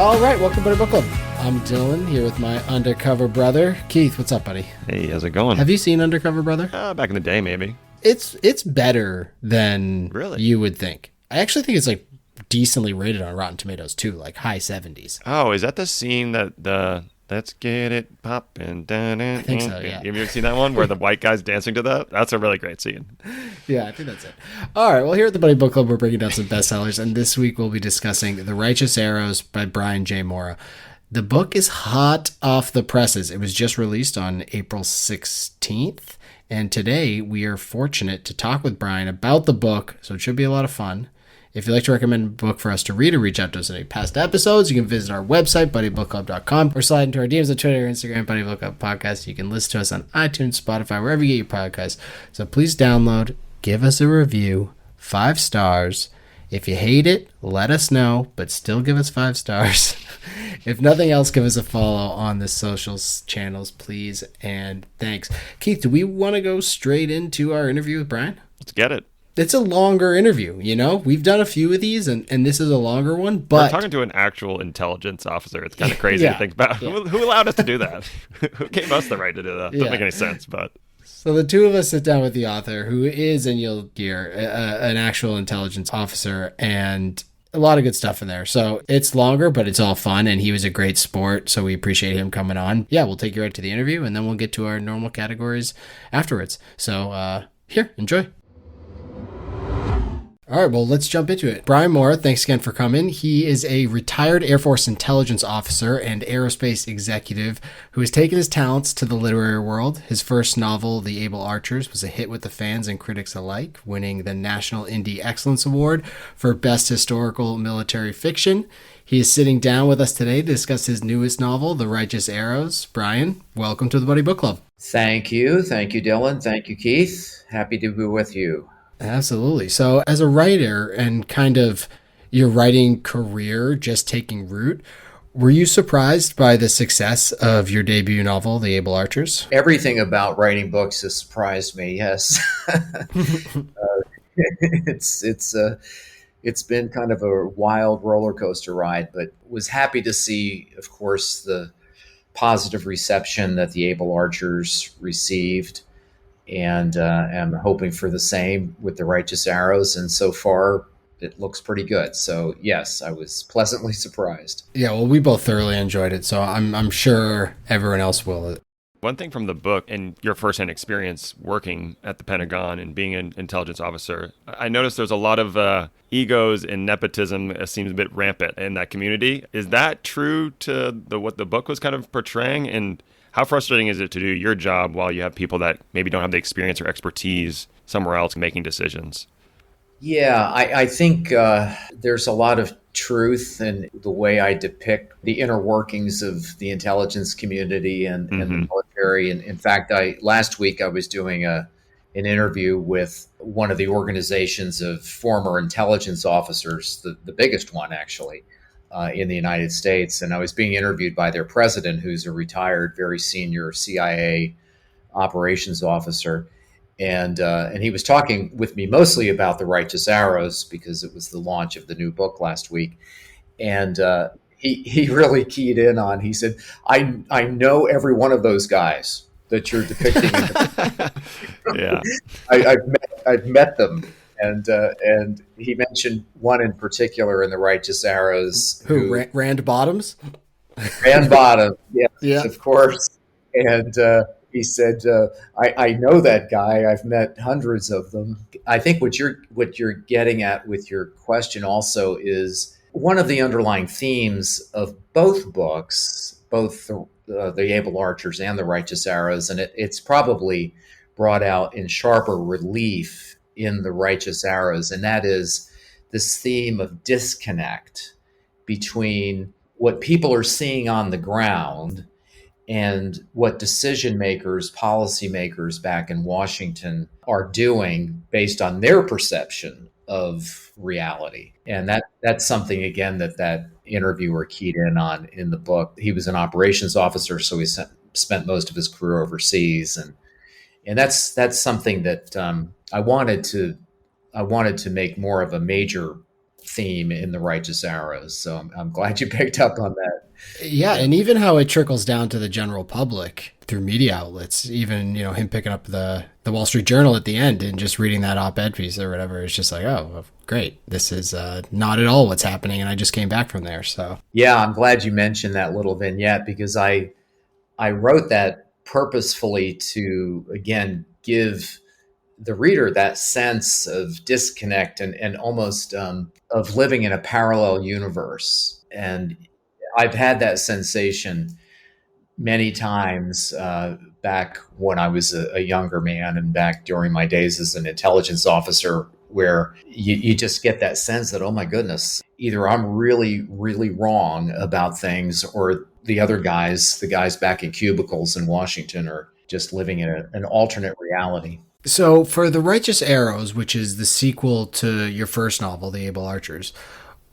All right, welcome to the book club. I'm Dylan here with my undercover brother, Keith. What's up, buddy? Hey, how's it going? Have you seen Undercover Brother? Back in the day, maybe. It's better than Really? you would think. I actually think it's like decently rated on Rotten Tomatoes too, like high 70s. Oh, is that the scene that the Let's Get It Poppin'? I think so, yeah. Have you ever seen that one where the white guy's dancing to that? That's a really great scene. Yeah, I think that's it. All right, well, here at the Buddy Book Club, we're breaking down some bestsellers, and this week we'll be discussing The Righteous Arrows by Brian J. Morra. The book is hot off the presses. It was just released on April 16th, and today we are fortunate to talk with Brian about the book, so it should be a lot of fun. If you'd like to recommend a book for us to read or reach out to us in any past episodes, you can visit our website, buddybookclub.com, or slide into our DMs on Twitter or Instagram, Buddy Book Club Podcast. You can listen to us on iTunes, Spotify, wherever you get your podcasts. So please download, give us a review, 5 stars. If you hate it, let us know, but still give us 5 stars. If nothing else, give us a follow on the socials channels, please, and thanks. Keith, do we want to go straight into our interview with Brian? Let's get it. It's a longer interview, you know? We've done a few of these, and this is a longer one, but... We're talking to an actual intelligence officer. It's kind of crazy to think about. Yeah. Who allowed us to do that? Who gave us the right to do that? Doesn't make any sense, but... So the two of us sit down with the author, who is, and you'll hear, an actual intelligence officer, and a lot of good stuff in there. So it's longer, but it's all fun, and he was a great sport, so we appreciate him coming on. Yeah, we'll take you right to the interview, and then we'll get to our normal categories afterwards. So here, enjoy. All right, well, let's jump into it. Brian Morra, thanks again for coming. He is a retired Air Force intelligence officer and aerospace executive who has taken his talents to the literary world. His first novel, The Able Archers, was a hit with the fans and critics alike, winning the National Indie Excellence Award for Best Historical Military Fiction. He is sitting down with us today to discuss his newest novel, The Righteous Arrows. Brian, welcome to the Buddy Book Club. Thank you. Thank you, Dylan. Thank you, Keith. Happy to be with you. Absolutely. So as a writer and kind of your writing career just taking root, were you surprised by the success of your debut novel, The Able Archers? Everything about writing books has surprised me, yes. It's been kind of a wild roller coaster ride, but was happy to see, of course, the positive reception that The Able Archers received. And I'm hoping for the same with The Righteous Arrows. And so far, it looks pretty good. So, yes, I was pleasantly surprised. Yeah, well, we both thoroughly enjoyed it. So I'm sure everyone else will. One thing from the book and your firsthand experience working at the Pentagon and being an intelligence officer, I noticed there's a lot of egos and nepotism seems a bit rampant in that community. Is that true to what the book was kind of portraying? And how frustrating is it to do your job while you have people that maybe don't have the experience or expertise somewhere else making decisions? Yeah, I think there's a lot of truth in the way I depict the inner workings of the intelligence community and the military. And in fact, last week I was doing an interview with one of the organizations of former intelligence officers, the biggest one actually, in the United States. And I was being interviewed by their president, who's a retired, very senior CIA operations officer. And he was talking with me mostly about The Righteous Arrows because it was the launch of the new book last week. And he really keyed in on, he said, I know every one of those guys that you're depicting. Yeah, I've met them. And he mentioned one in particular in The Righteous Arrows. Who Rand Bottoms? Rand Bottom, yes, yeah, of course. And he said, I know that guy. I've met hundreds of them. I think what you're getting at with your question also is one of the underlying themes of both books, both the Able Archers and The Righteous Arrows, and it's probably brought out in sharper relief in The Righteous Arrows, and that is this theme of disconnect between what people are seeing on the ground and what decision makers, policymakers back in Washington are doing based on their perception of reality. And that's something, again, that interviewer keyed in on in the book. He was an operations officer, so he spent most of his career overseas, and that's something that I wanted to make more of a major theme in The Righteous Arrows. So I'm glad you picked up on that. Yeah, Yeah. and even how it trickles down to the general public through media outlets. Even him picking up the Wall Street Journal at the end and just reading that op-ed piece or whatever. It's just like, oh, well, great. This is not at all what's happening, and I just came back from there. So Yeah, I'm glad you mentioned that little vignette because I wrote that purposefully to again give the reader that sense of disconnect and almost of living in a parallel universe. And I've had that sensation many times back when I was a younger man and back during my days as an intelligence officer, where you just get that sense that, oh my goodness, either I'm really, really wrong about things or the other guys, the guys back in cubicles in Washington, are just living in an alternate reality. So, for The Righteous Arrows, which is the sequel to your first novel, The Able Archers,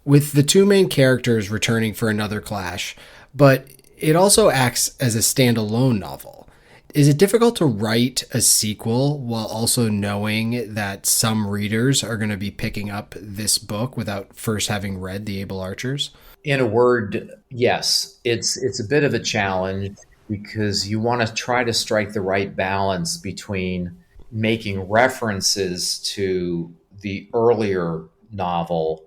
with the two main characters returning for another clash, but it also acts as a standalone novel. Is it difficult to write a sequel while also knowing that some readers are going to be picking up this book without first having read The Able Archers? In a word, yes, it's a bit of a challenge because you want to try to strike the right balance between making references to the earlier novel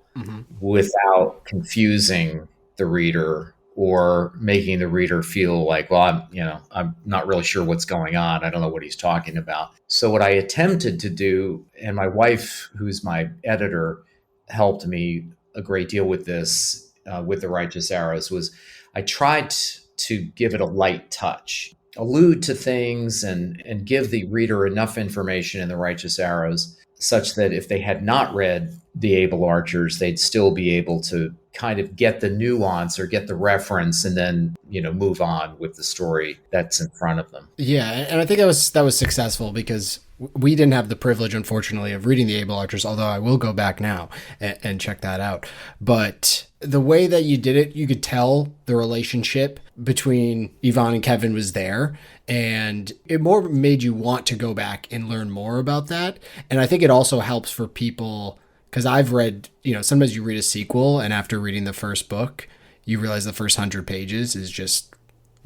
without confusing the reader or making the reader feel like, well, I'm not really sure what's going on. I don't know what he's talking about. So what I attempted to do, and my wife, who's my editor, helped me a great deal with this, with The Righteous Arrows, was I tried to give it a light touch, allude to things and give the reader enough information in The Righteous Arrows such that if they had not read The Able Archers, they'd still be able to kind of get the nuance or get the reference and then, move on with the story that's in front of them. Yeah, and I think that was successful because we didn't have the privilege, unfortunately, of reading The Able Archers, although I will go back now and check that out. But the way that you did it, you could tell the relationship between Yvonne and Kevin was there, and it more made you want to go back and learn more about that. And I think it also helps for people, because I've read, sometimes you read a sequel, and after reading the first book, you realize the first 100 pages is just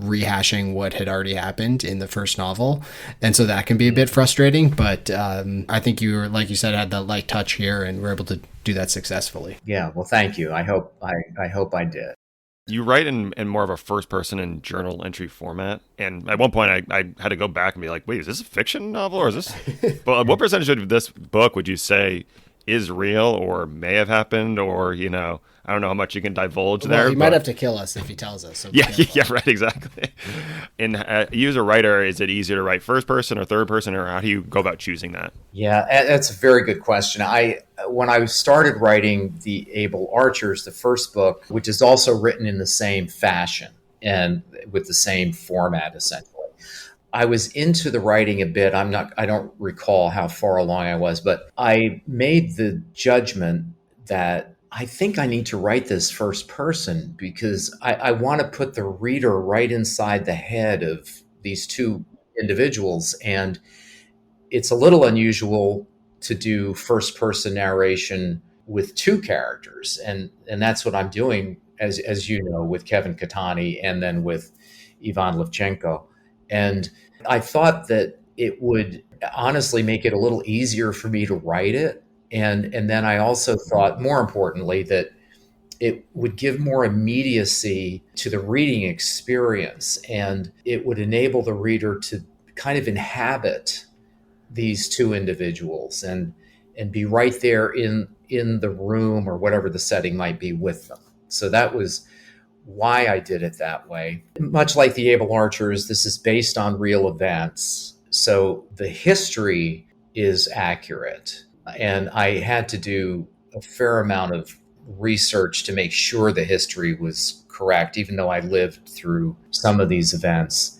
rehashing what had already happened in the first novel. And so that can be a bit frustrating, but I think you were, like you said, had that light touch here and were able to do that successfully. Yeah, well, thank you. I hope I did. You write in more of a first person and journal entry format. And at one point I had to go back and be like, wait, is this a fiction novel or is this? But what percentage of this book would you say is real or may have happened or, I don't know how much you can divulge there. He might have to kill us if he tells us. So yeah, right, exactly. And you as a writer, is it easier to write first person or third person, or how do you go about choosing that? Yeah, that's a very good question. When I started writing The Able Archers, the first book, which is also written in the same fashion and with the same format, essentially, I was into the writing a bit. I don't recall how far along I was, but I made the judgment that I think I need to write this first person because I want to put the reader right inside the head of these two individuals. And it's a little unusual to do first person narration with two characters. And that's what I'm doing, as you know, with Kevin Cattani and then with Ivan Levchenko. And I thought that it would honestly make it a little easier for me to write it. And then I also thought, more importantly, that it would give more immediacy to the reading experience, and it would enable the reader to kind of inhabit these two individuals and be right there in the room or whatever the setting might be with them. So that was why I did it that way. Much like The Able Archers, this is based on real events. So the history is accurate. And I had to do a fair amount of research to make sure the history was correct, even though I lived through some of these events.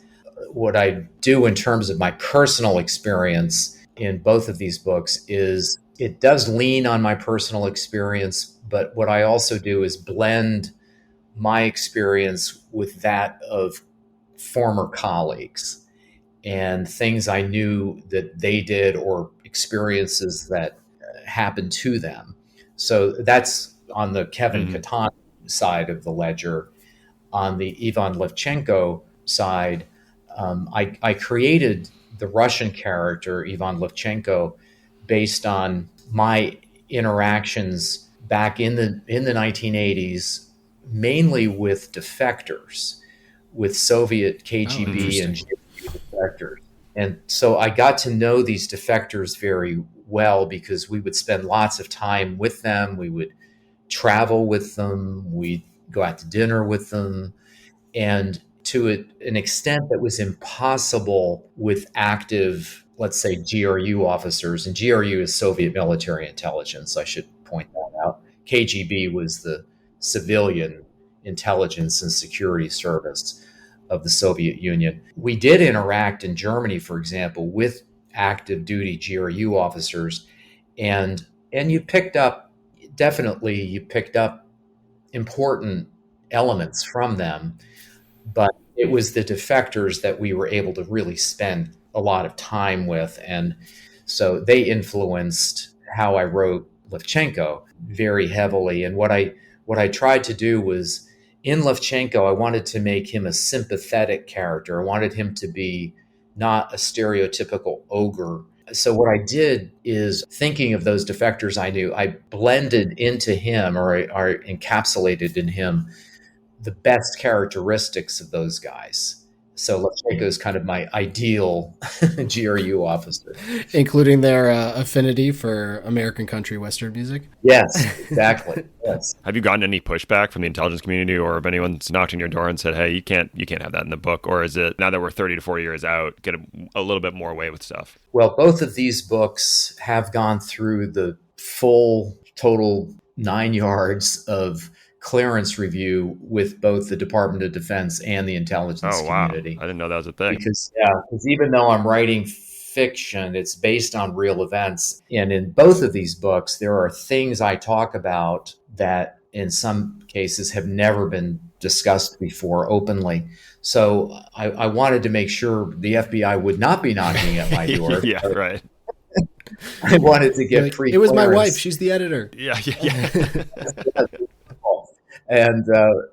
What I do in terms of my personal experience in both of these books is it does lean on my personal experience, but what I also do is blend my experience with that of former colleagues and things I knew that they did or experiences that happened to them. So that's on the Kevin Cattani side of the ledger. On the Ivan Levchenko side, I created the Russian character Ivan Levchenko based on my interactions back in the 1980s, mainly with defectors, with Soviet KGB and GRU defectors. And so I got to know these defectors very well because we would spend lots of time with them. We would travel with them. We'd go out to dinner with them. And to an extent that was impossible with active, let's say, GRU officers. And GRU is Soviet military intelligence, I should point that out. KGB was the civilian intelligence and security service of the Soviet Union. We did interact in Germany, for example, with active duty GRU officers. And you picked up important elements from them, but it was the defectors that we were able to really spend a lot of time with. And so they influenced how I wrote Levchenko very heavily. And what I tried to do was, in Levchenko, I wanted to make him a sympathetic character. I wanted him to be not a stereotypical ogre. So what I did is, thinking of those defectors I knew, I blended into him, or encapsulated in him, the best characteristics of those guys. So Levchenko is kind of my ideal GRU officer. Including their affinity for American country western music? Yes, exactly. Yes. Have you gotten any pushback from the intelligence community, or if anyone's knocked on your door and said, hey, you can't have that in the book? Or is it, now that we're 30 to 40 years out, get a little bit more away with stuff? Well, both of these books have gone through the full, total 9 yards of clearance review with both the Department of Defense and the intelligence community. I didn't know that was a thing. Because even though I'm writing fiction, it's based on real events. And in both of these books, there are things I talk about that in some cases have never been discussed before openly. So I wanted to make sure the FBI would not be knocking at my door. Yeah, right. I wanted to get it was my wife. She's the editor. Yeah. And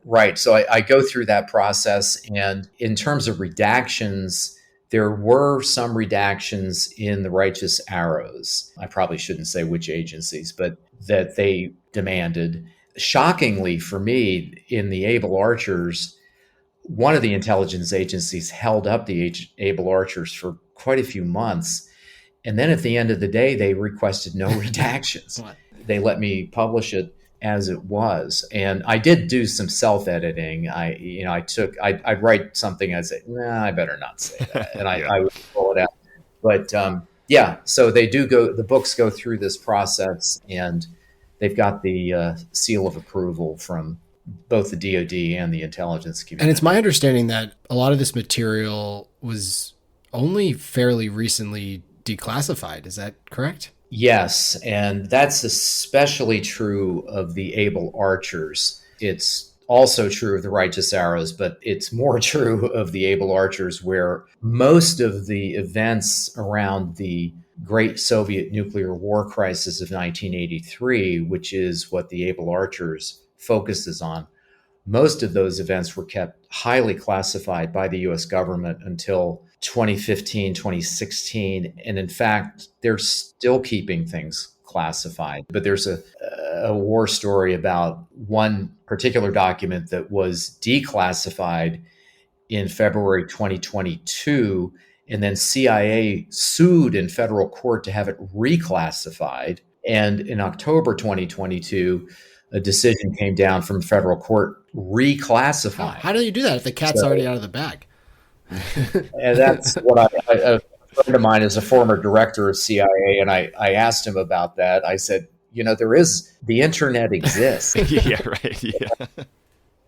right, so I go through that process. And in terms of redactions, there were some redactions in the Righteous Arrows. I probably shouldn't say which agencies, but that they demanded. Shockingly for me, in the Able Archers, one of the intelligence agencies held up the Able Archers for quite a few months. And then at the end of the day, they requested no redactions. They let me publish it as it was. And I did do some self-editing. I'd write something, I'd say, nah, I better not say that. And I would pull it out. But so they do the books go through this process, and they've got the seal of approval from both the DoD and the intelligence community. And it's my understanding that a lot of this material was only fairly recently declassified. Is that correct? Yes, and that's especially true of the Able Archers. It's also true of the Righteous Arrows, but it's more true of the Able Archers, where most of the events around the Great Soviet Nuclear War Crisis of 1983, which is what the Able Archers focuses on, most of those events were kept highly classified by the U.S. government until 2015, 2016. And in fact, they're still keeping things classified. But there's a war story about one particular document that was declassified in February 2022. And then CIA sued in federal court to have it reclassified. And in October 2022, a decision came down from federal court reclassifying. How do you do that if the cat's already out of the bag? And that's what a friend of mine is a former director of CIA, and I asked him about that. I said, the internet exists. Yeah, right. Yeah.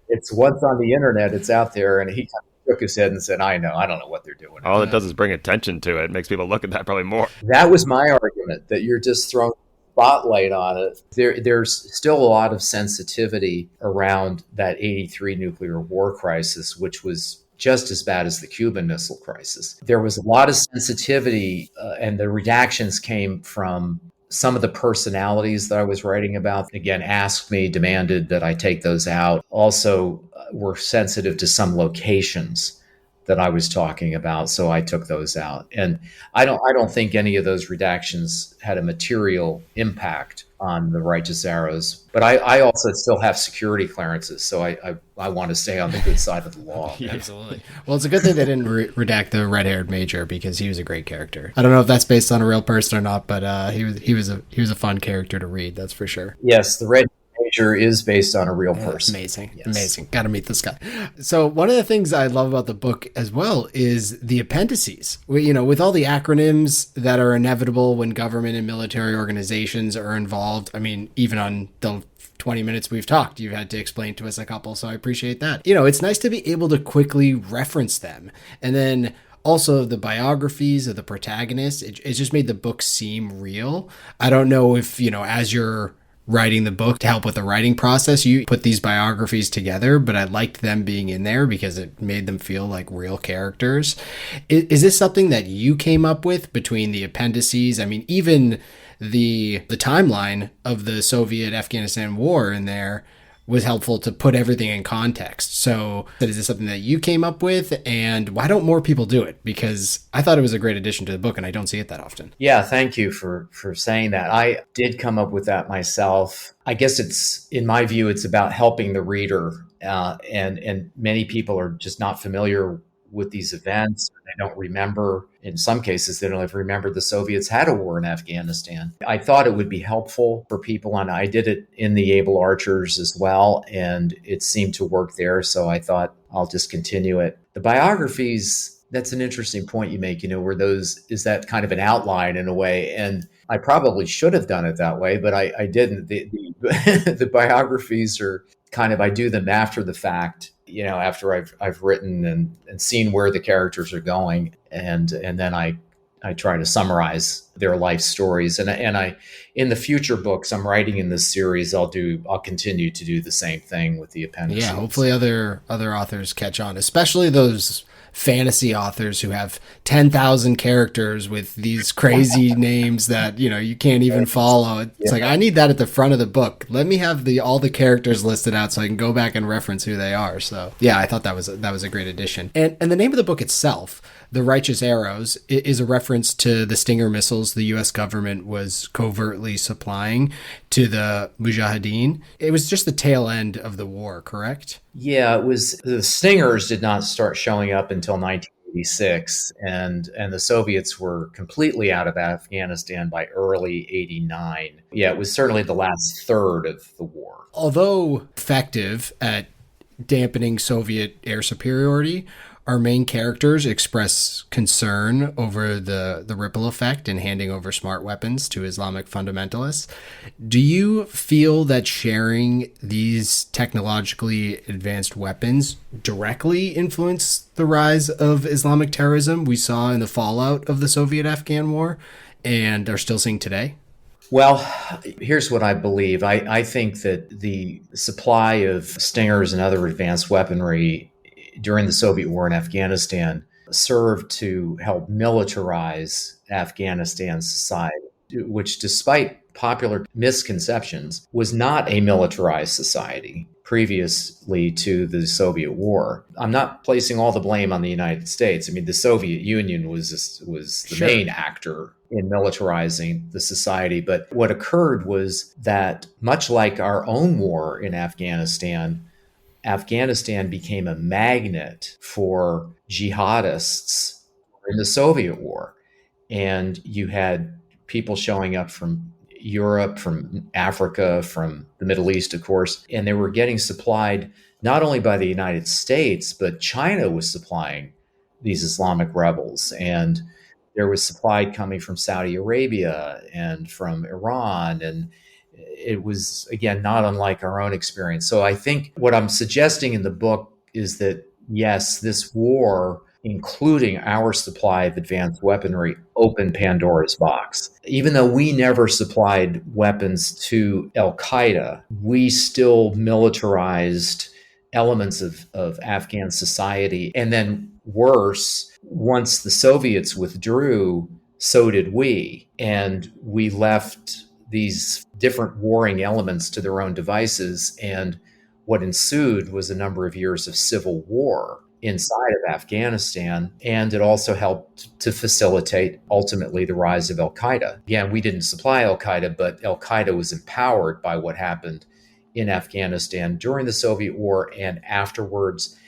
It's once on the internet, it's out there. And he kind of shook his head and said, I don't know what they're doing. All it does is bring attention to it. It makes people look at that probably more. That was my argument, that you're just throwing spotlight on it. There's still a lot of sensitivity around that 83 nuclear war crisis, which was just as bad as the Cuban Missile Crisis. There was a lot of sensitivity, and the redactions came from some of the personalities that I was writing about, again, asked me, demanded that I take those out. Also, were sensitive to some locations that I was talking about, so I took those out. And I don't think any of those redactions had a material impact on the Righteous Arrows. But I also still have security clearances, so I want to stay on the good side of the law. Yeah, absolutely. Well, it's a good thing they didn't redact the red-haired major, because he was a great character. I don't know if that's based on a real person or not, but he was a fun character to read. That's for sure. Yes, the Red Major is based on a real person. Amazing. Yes. Amazing. Got to meet this guy. So one of the things I love about the book as well is the appendices. With all the acronyms that are inevitable when government and military organizations are involved. I mean, even on the 20 minutes we've talked, you've had to explain to us a couple, so I appreciate that. It's nice to be able to quickly reference them. And then also the biographies of the protagonists, it just made the book seem real. I don't know if, as you're writing the book to help with the writing process, you put these biographies together, but I liked them being in there because it made them feel like real characters. Is this something that you came up with between the appendices? I mean, even the timeline of the Soviet-Afghanistan war in there was helpful to put everything in context. So is this something that you came up with, and why don't more people do it? Because I thought it was a great addition to the book, and I don't see it that often. Yeah, thank you for saying that. I did come up with that myself. I guess in my view, it's about helping the reader, and many people are just not familiar with these events. They don't remember. In some cases, they don't even remember the Soviets had a war in Afghanistan. I thought it would be helpful for people, and I did it in the Able Archers as well, and it seemed to work there. So I thought I'll just continue it. The biographies, that's an interesting point you make, where is that kind of an outline in a way. And I probably should have done it that way, but I didn't. The biographies are kind of, I do them after the fact, after I've written and seen where the characters are going, and then I try to summarize their life stories. And I in the future books I'm writing in this series, I'll continue to do the same thing with the appendices. Yeah, hopefully other authors catch on, especially those fantasy authors who have 10,000 characters with these crazy names that you can't even follow. It's like, I need that at the front of the book. Let me have all the characters listed out so I can go back and reference who they are. So yeah, I thought that was a great addition. And the name of the book itself, The Righteous Arrows, is a reference to the Stinger missiles the U.S. government was covertly supplying to the Mujahideen. It was just the tail end of the war, correct? Yeah, it was. The Stingers did not start showing up until 1986, and the Soviets were completely out of Afghanistan by early 89. Yeah, it was certainly the last third of the war. Although effective at dampening Soviet air superiority, our main characters express concern over the ripple effect in handing over smart weapons to Islamic fundamentalists. Do you feel that sharing these technologically advanced weapons directly influenced the rise of Islamic terrorism we saw in the fallout of the Soviet-Afghan war and are still seeing today? Well, here's what I believe. I think that the supply of Stingers and other advanced weaponry during the Soviet war in Afghanistan served to help militarize Afghanistan society, which, despite popular misconceptions, was not a militarized society previously to the Soviet war. I'm not placing all the blame on the United States. I mean, the Soviet Union was the main actor in militarizing the society. But what occurred was that, much like our own war in Afghanistan became a magnet for jihadists in the Soviet war. And you had people showing up from Europe, from Africa, from the Middle East, of course, and they were getting supplied not only by the United States, but China was supplying these Islamic rebels. And there was supply coming from Saudi Arabia and from Iran, and it was, again, not unlike our own experience. So I think what I'm suggesting in the book is that, yes, this war, including our supply of advanced weaponry, opened Pandora's box. Even though we never supplied weapons to Al-Qaeda, we still militarized elements of Afghan society. And then worse, once the Soviets withdrew, so did we. And we left these different warring elements to their own devices. And what ensued was a number of years of civil war inside of Afghanistan. And it also helped to facilitate ultimately the rise of Al Qaeda. Yeah, we didn't supply Al Qaeda, but Al Qaeda was empowered by what happened in Afghanistan during the Soviet War and afterwards.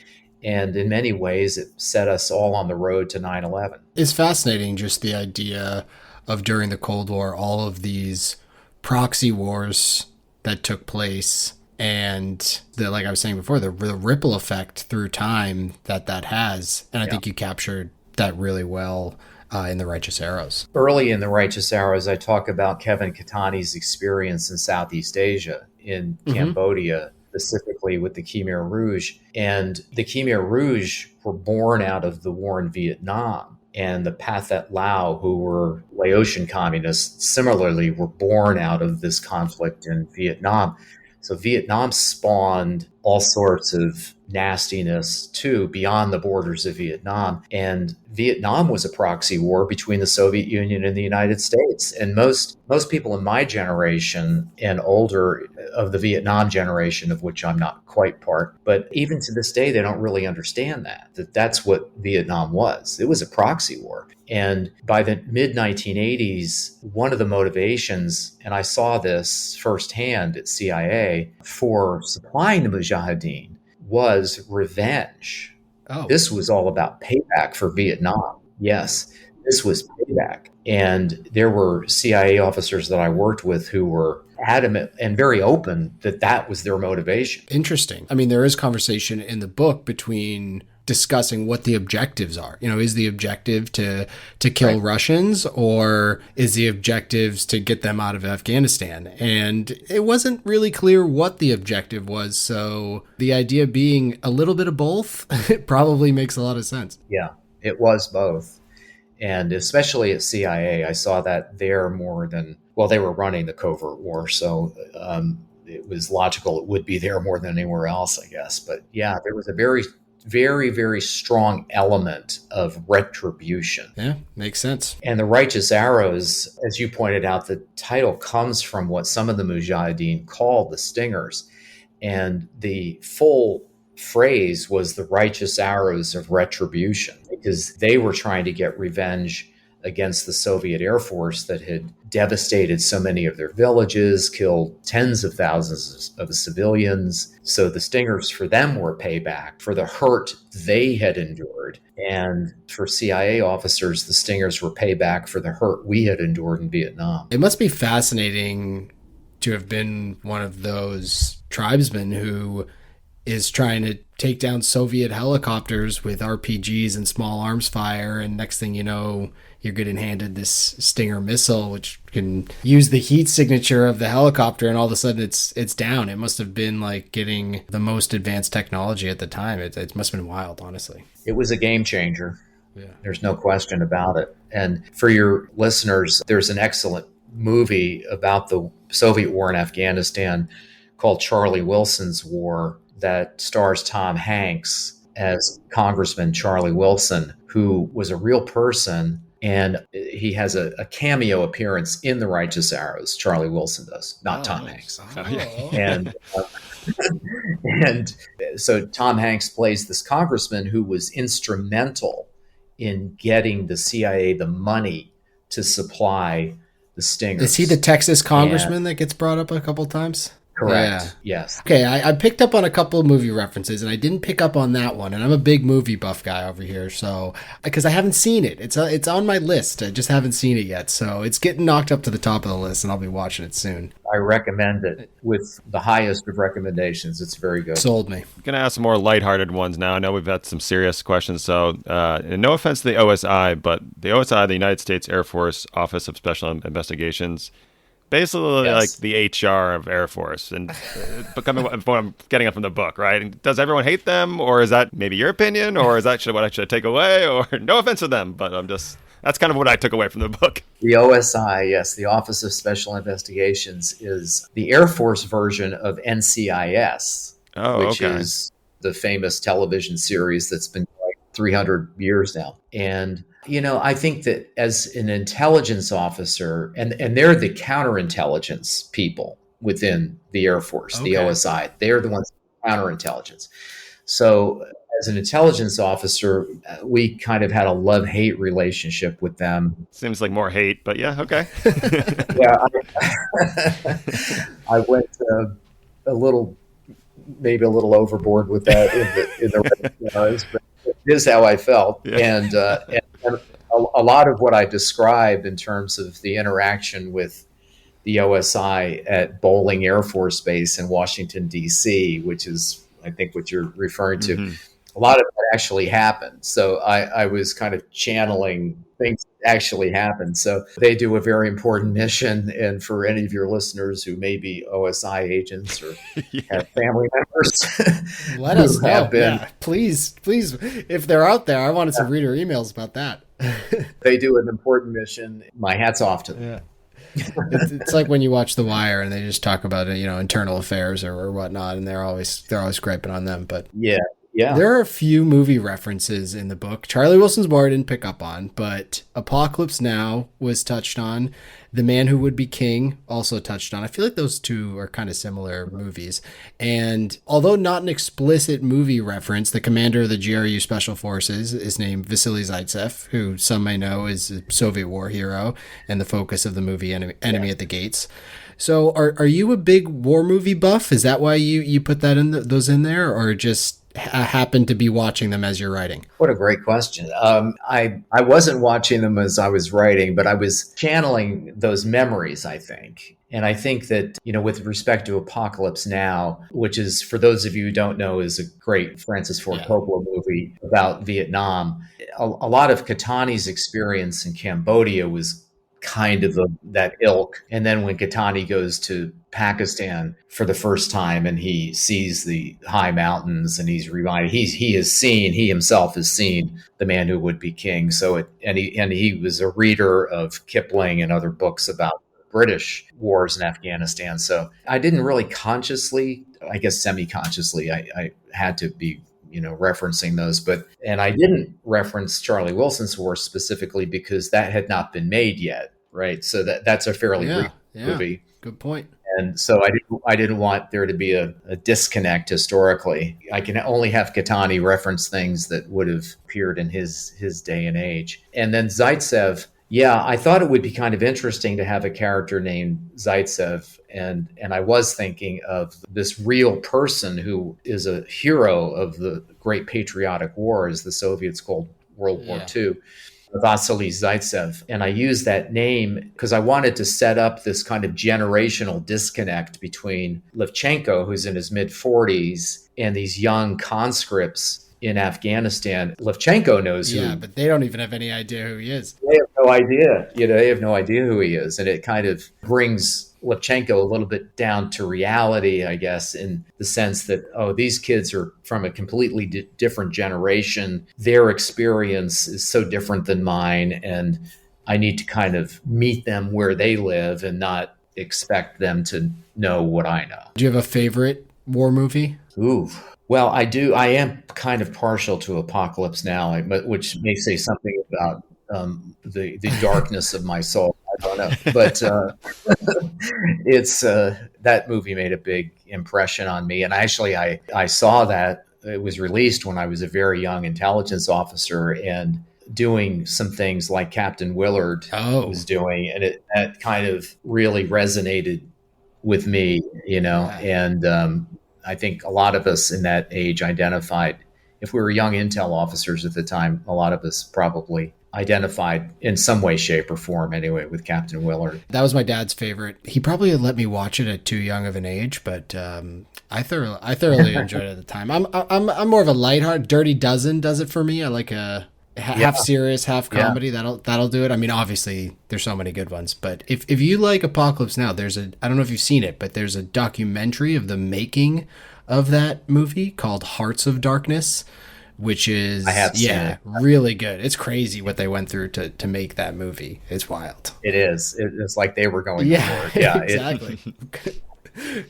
And in many ways, it set us all on the road to 9/11. It's fascinating, just the idea of during the Cold War, all of these proxy wars that took place, and like I was saying before, the ripple effect through time that has. And I think you captured that really well in The Righteous Arrows. Early in The Righteous Arrows, I talk about Kevin Cattani's experience in Southeast Asia, in Cambodia, specifically with the Khmer Rouge. And the Khmer Rouge were born out of the war in Vietnam. And the Pathet Lao, who were Laotian communists, similarly were born out of this conflict in Vietnam. So Vietnam spawned all sorts of nastiness too beyond the borders of Vietnam. And Vietnam was a proxy war between the Soviet Union and the United States. And most people in my generation and older, of the Vietnam generation, of which I'm not quite part, but even to this day, they don't really understand that that's what Vietnam was. It was a proxy war. And by the mid-1980s, one of the motivations, and I saw this firsthand at CIA, for supplying the Mujahideen was revenge. Oh. This was all about payback for Vietnam. Yes, this was payback. And there were CIA officers that I worked with who were adamant and very open that was their motivation. Interesting. I mean, there is conversation in the book between discussing what the objectives are. Is the objective to kill Russians, or is the objectives to get them out of Afghanistan? And it wasn't really clear what the objective was. So the idea being a little bit of both, it probably makes a lot of sense. Yeah, it was both. And especially at CIA, I saw that there more than, well, they were running the covert war. So it was logical it would be there more than anywhere else, I guess. But yeah, there was a very, very, very strong element of retribution. Yeah, makes sense. And The Righteous Arrows, as you pointed out, the title comes from what some of the Mujahideen called the Stingers. And the full phrase was the righteous arrows of retribution, because they were trying to get revenge against the Soviet Air Force that had devastated so many of their villages, killed tens of thousands of civilians. So the Stingers for them were payback for the hurt they had endured. And for CIA officers, the Stingers were payback for the hurt we had endured in Vietnam. It must be fascinating to have been one of those tribesmen who is trying to take down Soviet helicopters with RPGs and small arms fire, and next thing you know, you're getting handed this Stinger missile, which can use the heat signature of the helicopter, and all of a sudden it's down. It must have been like getting the most advanced technology at the time. It must have been wild, honestly. It was a game changer. Yeah. There's no question about it. And for your listeners, there's an excellent movie about the Soviet war in Afghanistan called Charlie Wilson's War, that stars Tom Hanks as Congressman Charlie Wilson, who was a real person. And he has a cameo appearance in The Righteous Arrows. Charlie Wilson does, not Tom Hanks. And and so Tom Hanks plays this congressman who was instrumental in getting the CIA the money to supply the Stingers. Is he the Texas congressman that gets brought up a couple times? Correct. Yeah. Yes. Okay, I picked up on a couple of movie references, and I didn't pick up on that one. And I'm a big movie buff guy over here, so because I haven't seen it, it's on my list. I just haven't seen it yet, so it's getting knocked up to the top of the list, and I'll be watching it soon. I recommend it with the highest of recommendations. It's very good. Sold me. I'm gonna ask some more lighthearted ones now. I know we've had some serious questions, so and no offense to the OSI, but the OSI, the United States Air Force Office of Special Investigations, basically like the HR of Air Force, and becoming what I'm getting from the book, right? And does everyone hate them, or is that maybe your opinion, or is that what I should take away? Or no offense to them, but that's kind of what I took away from the book. The OSI, yes, the Office of Special Investigations, is the Air Force version of NCIS, which is the famous television series that's been like 300 years now. And I think that as an intelligence officer, and they're the counterintelligence people within the Air Force, the Okay. OSI, they're the ones counterintelligence. So, as an intelligence officer, we kind of had a love-hate relationship with them. Seems like more hate, but yeah, okay. Yeah, I went a little, maybe a little overboard with that but it is how I felt, Yeah. and a lot of what I described in terms of the interaction with the OSI at Bolling Air Force Base in Washington, D.C., which is, I think, what you're referring to. Hmm. A lot of that actually happened. So I was kind of channeling things that actually happened. So they do a very important mission. And for any of your listeners who may be OSI agents or Yeah. have family members Let who us know. have been, Yeah, please, if they're out there, I wanted some reader emails about that. they do an important mission. My hat's off to them. Yeah. It's like when you watch The Wire and they just talk about internal affairs or whatnot, and they're always griping on them. But Yeah. Yeah. there are a few movie references in the book. Charlie Wilson's War I didn't pick up on, but Apocalypse Now was touched on. The Man Who Would Be King also touched on. I feel like those two are kind of similar movies. And although not an explicit movie reference, the commander of the GRU Special Forces is named Vasily Zaitsev, who some may know is a Soviet war hero and the focus of the movie Enemy at the Gates. So are you a big war movie buff? Is that why you put that those in there, or just happen to be watching them as you're writing? What a great question. I wasn't watching them as I was writing, but I was channeling those memories, I think. And I think that, with respect to Apocalypse Now, which is, for those of you who don't know, is a great Francis Ford Coppola movie about Vietnam. A lot of Cattani's experience in Cambodia was kind of that ilk. And then when Cattani goes to Pakistan for the first time and he sees the high mountains and he's reminded he himself has seen The Man Who Would Be King. So he was a reader of Kipling and other books about British wars in Afghanistan. So I didn't really consciously, I guess semi-consciously, I had to be referencing those, and I didn't reference Charlie Wilson's War specifically because that had not been made yet, right? So that's a fairly brief movie. Good point. And so I didn't want there to be a disconnect historically. I can only have Cattani reference things that would have appeared in his day and age. And then Zaitsev, I thought it would be kind of interesting to have a character named Zaitsev. And I was thinking of this real person who is a hero of the Great Patriotic War, as the Soviets called World War II, Vasily Zaitsev. And I used that name because I wanted to set up this kind of generational disconnect between Levchenko, who's in his mid-40s, and these young conscripts in Afghanistan. Levchenko knows who. Yeah, but they don't even have any idea who he is. They have no idea. They have no idea who he is. And it kind of brings Levchenko a little bit down to reality, I guess, in the sense that, these kids are from a completely different generation. Their experience is so different than mine. And I need to kind of meet them where they live and not expect them to know what I know. Do you have a favorite war movie? Ooh. Well, I do. I am kind of partial to Apocalypse Now, which may say something about the darkness of my soul. I don't know, but it's that movie made a big impression on me. And actually, I sathat that it was released when I was a very young intelligence officer and doing some things like Captain Willard was doing, and that kind of really resonated with me, and I think a lot of us in that age identified, if we were young intel officers at the time, a lot of us probably identified in some way, shape, or form anyway with Captain Willard. That was my dad's favorite. He probably had let me watch it at too young of an age, but I thoroughly enjoyed it at the time. I'm more of a lighthearted. Dirty Dozen does it for me. I like a half serious, half comedy. That'll do it. I mean, obviously there's so many good ones, but if you like Apocalypse Now, I don't know if you've seen it, but there's a documentary of the making of that movie called Hearts of Darkness, which is really good. It's crazy what they went through to make that movie. It's wild. It is. It's like they were going for it. Yeah, exactly.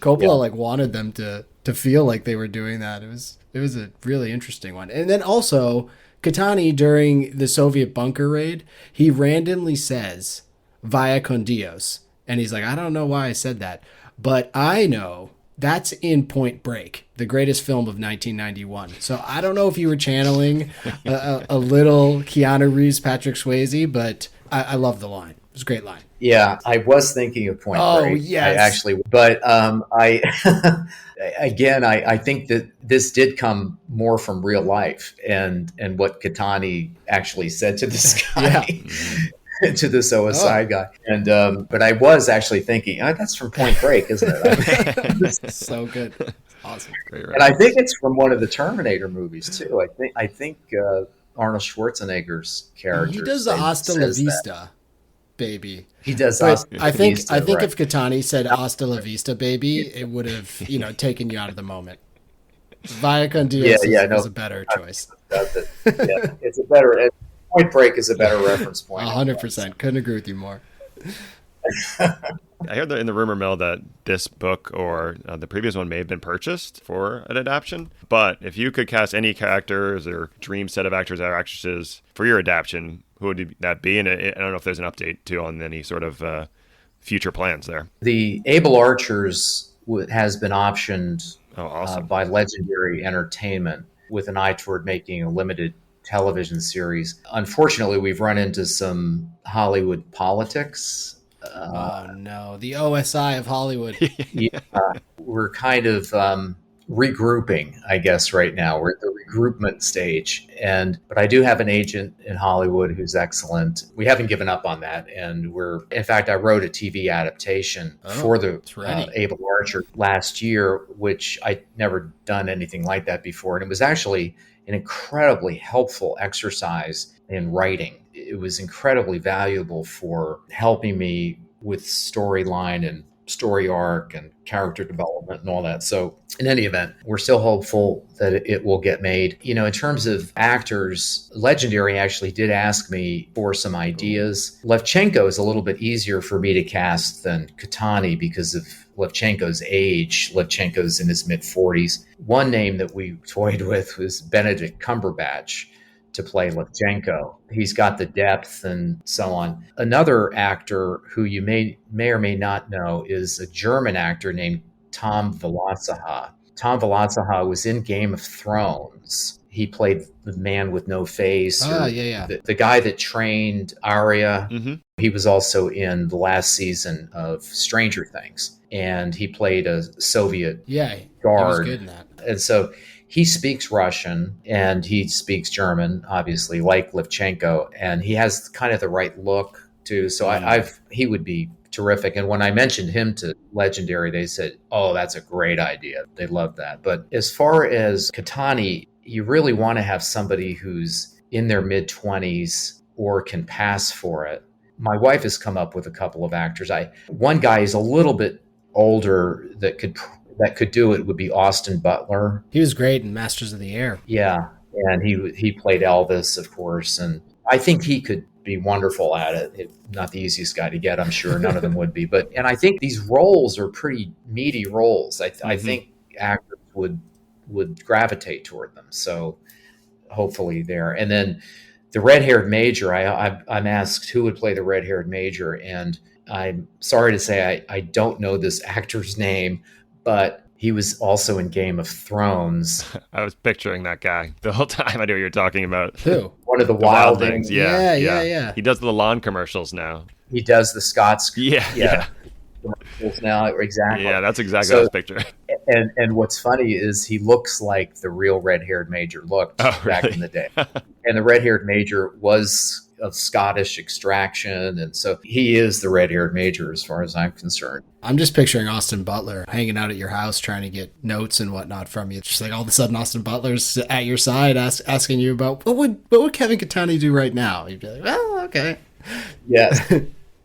Coppola wanted them to feel like they were doing that. It was a really interesting one. And then also Cattani, during the Soviet bunker raid, he randomly says, "Vaya con Dios." And he's like, I don't know why I said that, but I know that's in Point Break, the greatest film of 1991. So I don't know if you were channeling a little Keanu Reeves, Patrick Swayze, but I love the line. It was a great line. Yeah, I was thinking of Point Break. Yes. I actually, but I again, I think that this did come more from real life and what Cattani actually said to this guy. To this OSI guy. And but I was actually thinking, that's from Point Break, isn't it? So good. Awesome. And I think it's from one of the Terminator movies too. I think Arnold Schwarzenegger's character. He does the Hasta la Vista, baby. He does. I think if Cattani said Hasta la Vista, baby, it would have taken you out of the moment. Vaya con Dios is a better choice. It's a better. Point Break is a better reference point. 100%. Couldn't agree with you more. I heard in the rumor mill that this book or the previous one may have been purchased for an adaptation. But if you could cast any characters or dream set of actors or actresses for your adaptation, who would that be? And I don't know if there's an update too on any sort of future plans there. The Able Archers has been optioned awesome. By Legendary Entertainment with an eye toward making a limited television series. Unfortunately, we've run into some Hollywood politics. Oh no, the OSI of Hollywood. We're kind of regrouping, I guess, right now. We're at the regroupment stage. But I do have an agent in Hollywood who's excellent. We haven't given up on that. And in fact, I wrote a TV adaptation for the Able Archer last year, which I'd never done anything like that before. And it was actually an incredibly helpful exercise in writing. It was incredibly valuable for helping me with storyline and story arc and character development and all that. So in any event, we're still hopeful that it will get made. In terms of actors, Legendary actually did ask me for some ideas. Levchenko is a little bit easier for me to cast than Cattani because of Levchenko's age. Levchenko's in his mid-40s. One name that we toyed with was Benedict Cumberbatch to play Levchenko. He's got the depth and so on. Another actor who you may or may not know is a German actor named Tom Valasaha. Tom Valasaha was in Game of Thrones. He played the man with no face. The guy that trained Arya. Mm-hmm. He was also in the last season of Stranger Things. And he played a Soviet guard. He was good in that. And so he speaks Russian and he speaks German, obviously, like Levchenko. And he has kind of the right look, too. So he would be terrific. And when I mentioned him to Legendary, they said, oh, that's a great idea. They love that. But as far as Cattani, you really want to have somebody who's in their mid-20s or can pass for it. My wife has come up with a couple of actors. One guy is a little bit older that could do it would be Austin Butler. He was great in Masters of the Air. Yeah, and he played Elvis, of course, and I think he could be wonderful at it. Not the easiest guy to get, I'm sure. None of them would be, and I think these roles are pretty meaty roles. I think actors would gravitate toward them. So hopefully there. And then the red-haired major, I'm asked who would play the red-haired major, and I'm sorry to say I don't know this actor's name, but he was also in Game of Thrones. I was picturing that guy the whole time. I knew what you were talking about. Who? One of the Wildlings. Yeah. He does the lawn commercials now. He does the Scots. Yeah. Commercials now, exactly. Yeah, that's exactly what I was picturing. And what's funny is he looks like the real red-haired major looked back in the day. And the red-haired major was of Scottish extraction, and so he is the red-haired major as far as I'm concerned. I'm just picturing Austin Butler hanging out at your house trying to get notes and whatnot from you. It's just like all of a sudden Austin Butler's at your side asking you about what would Kevin Cattani do right now? You'd be like, well, okay. Yes.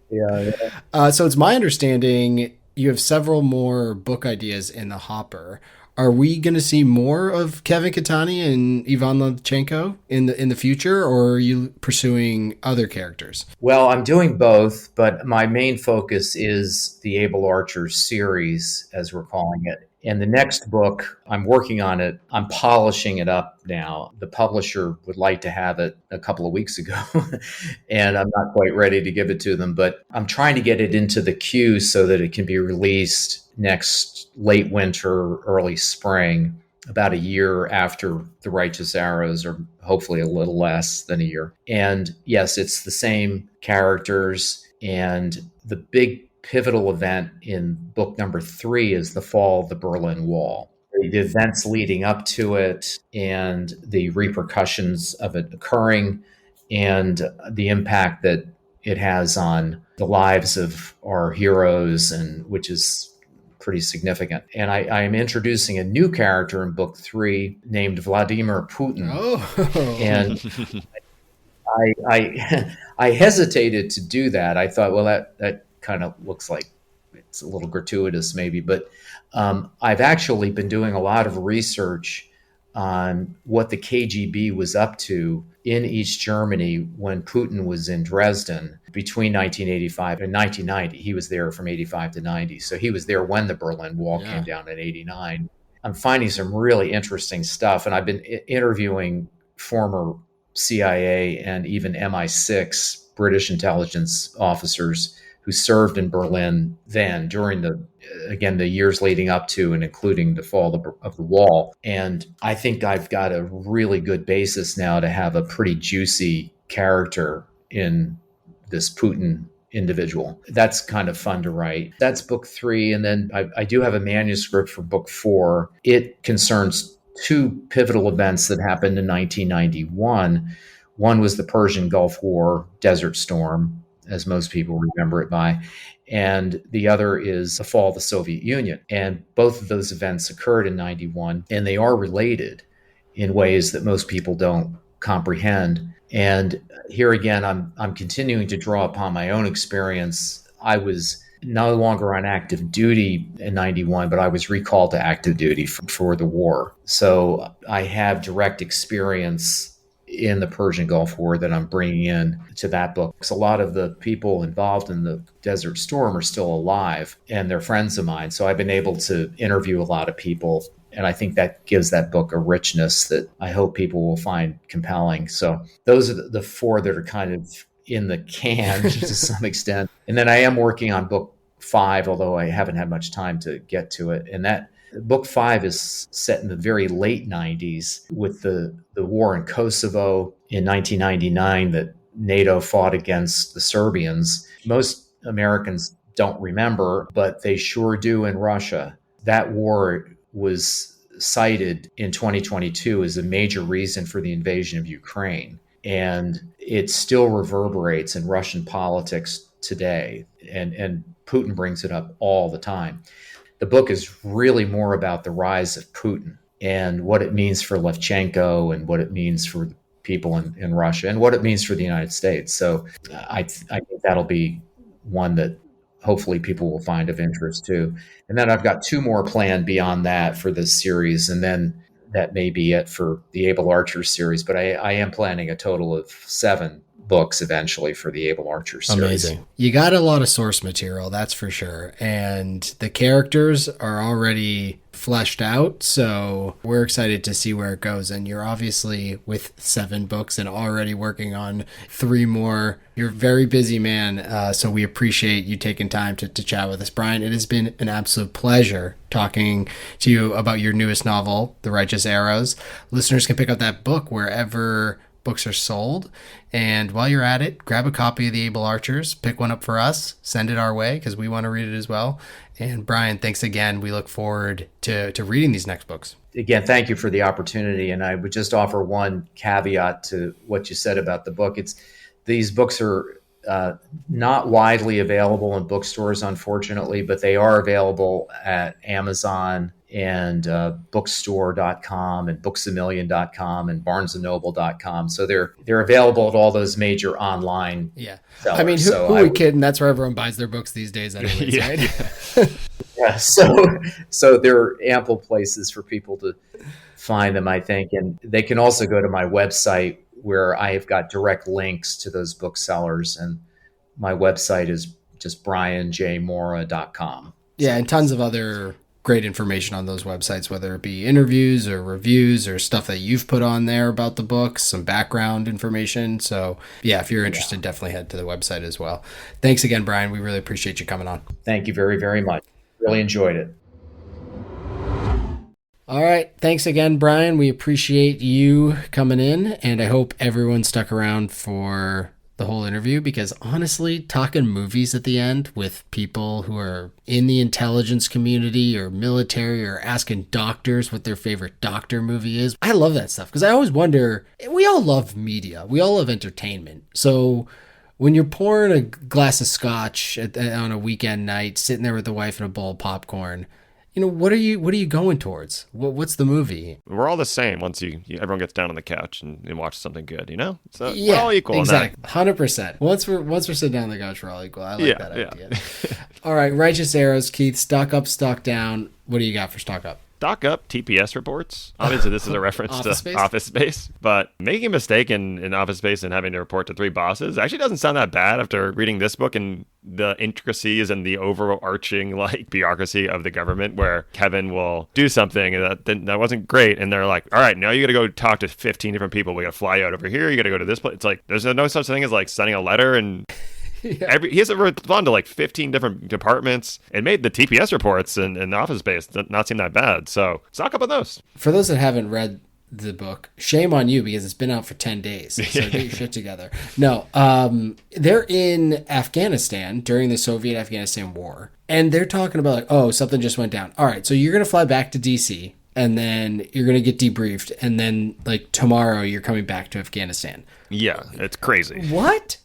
Yeah. So it's my understanding you have several more book ideas in the hopper. Are we going to see more of Kevin Cattani and Ivan Levchenko in the future, or are you pursuing other characters? Well, I'm doing both, but my main focus is the Able Archers series, as we're calling it. And the next book, I'm working on it. I'm polishing it up now. The publisher would like to have it a couple of weeks ago, and I'm not quite ready to give it to them, but I'm trying to get it into the queue so that it can be released next late winter, early spring, about a year after The Righteous Arrows, or hopefully a little less than a year. And yes, it's the same characters. And the big pivotal event in book number 3 is the fall of the Berlin Wall. The events leading up to it and the repercussions of it occurring and the impact that it has on the lives of our heroes, and which is pretty significant. And I am introducing a new character in book 3 named Vladimir Putin. Oh, And I hesitated to do that. I thought, well, that kind of looks like it's a little gratuitous, maybe. But I've actually been doing a lot of research on what the KGB was up to in East Germany when Putin was in Dresden between 1985 and 1990. He was there from 85 to 90. So he was there when the Berlin Wall came down in 89. I'm finding some really interesting stuff. And I've been interviewing former CIA and even MI6 British intelligence officers who served in Berlin then during the years leading up to and including the fall of the wall. And I think I've got a really good basis now to have a pretty juicy character in this Putin individual. That's kind of fun to write. That's book 3. And then I do have a manuscript for book 4. It concerns 2 pivotal events that happened in 1991. One was the Persian Gulf War, Desert Storm, as most people remember it by. And the other is the fall of the Soviet Union. And both of those events occurred in 91, and they are related in ways that most people don't comprehend. And here again, I'm continuing to draw upon my own experience. I was no longer on active duty in 91, but I was recalled to active duty for the war. So I have direct experience in the Persian Gulf War that I'm bringing in to that book. Because a lot of the people involved in the Desert Storm are still alive, and they're friends of mine. So I've been able to interview a lot of people, and I think that gives that book a richness that I hope people will find compelling. So those are the 4 that are kind of in the can to some extent. And then I am working on book 5, although I haven't had much time to get to it. And that book 5 is set in the very late 90s with the war in Kosovo in 1999 that NATO fought against the Serbians. Most Americans don't remember, but they sure do in Russia. That war was cited in 2022 as a major reason for the invasion of Ukraine. And it still reverberates in Russian politics today. And Putin brings it up all the time. The book is really more about the rise of Putin and what it means for Levchenko and what it means for people in Russia and what it means for the United States. So I think that'll be one that hopefully people will find of interest too. And then I've got 2 more planned beyond that for this series. And then that may be it for the Able Archers series. But I am planning a total of 7 books eventually for the Able Archers series. Amazing. You got a lot of source material, that's for sure. And the characters are already fleshed out, so we're excited to see where it goes. And you're obviously with 7 books and already working on 3 more. You're a very busy man, so we appreciate you taking time to chat with us. Brian, it has been an absolute pleasure talking to you about your newest novel, The Righteous Arrows. Listeners can pick up that book wherever books are sold. And while you're at it, grab a copy of The Able Archers, pick one up for us, send it our way because we want to read it as well. And Brian, thanks again. We look forward to reading these next books. Again, thank you for the opportunity. And I would just offer one caveat to what you said about the book. These books are not widely available in bookstores, unfortunately, but they are available at Amazon and bookstore.com and booksamillion.com and barnesandnoble.com. So they're available at all those major online sellers. I mean, who are we kidding? That's where everyone buys their books these days anyways, right? Yeah, so there are ample places for people to find them, I think. And they can also go to my website where I have got direct links to those booksellers. And my website is just brianjmorra.com. Yeah, and tons of other great information on those websites, whether it be interviews or reviews or stuff that you've put on there about the books, some background information. So yeah, if you're interested, definitely head to the website as well. Thanks again, Brian. We really appreciate you coming on. Thank you very, very much. Really enjoyed it. All right. Thanks again, Brian. We appreciate you coming in, and I hope everyone stuck around for the whole interview, because honestly, talking movies at the end with people who are in the intelligence community or military or asking doctors what their favorite doctor movie is, I love that stuff, because I always wonder, we all love media, we all love entertainment. So when you're pouring a glass of scotch on a weekend night, sitting there with the wife and a bowl of popcorn, what are you going towards? What's the movie? We're all the same once everyone gets down on the couch and watch something good, So we're all equal. Exactly. 100%. Once we're sitting down on the couch, we're all equal. I like that idea. All right, Righteous Arrows, Keith, stock up, stock down. What do you got for stock up? Stock up TPS reports. Obviously, this is a reference to Office Space, but making a mistake in Office Space and having to report to 3 bosses actually doesn't sound that bad after reading this book and the intricacies and the overarching bureaucracy of the government, where Kevin will do something and that wasn't great, and they're like, all right, now you got to go talk to 15 different people. We got to fly you out over here. You got to go to this place. It's like there's no such thing as sending a letter and. Yeah. He has to respond to 15 different departments. It made the TPS reports and Office Space not seem that bad. So stock up on those. For those that haven't read the book, shame on you, because it's been out for 10 days. So get your shit together. No, they're in Afghanistan during the Soviet-Afghanistan war. And they're talking about something just went down. All right, so you're going to fly back to D.C. and then you're going to get debriefed. And then tomorrow you're coming back to Afghanistan. Yeah, it's crazy. What?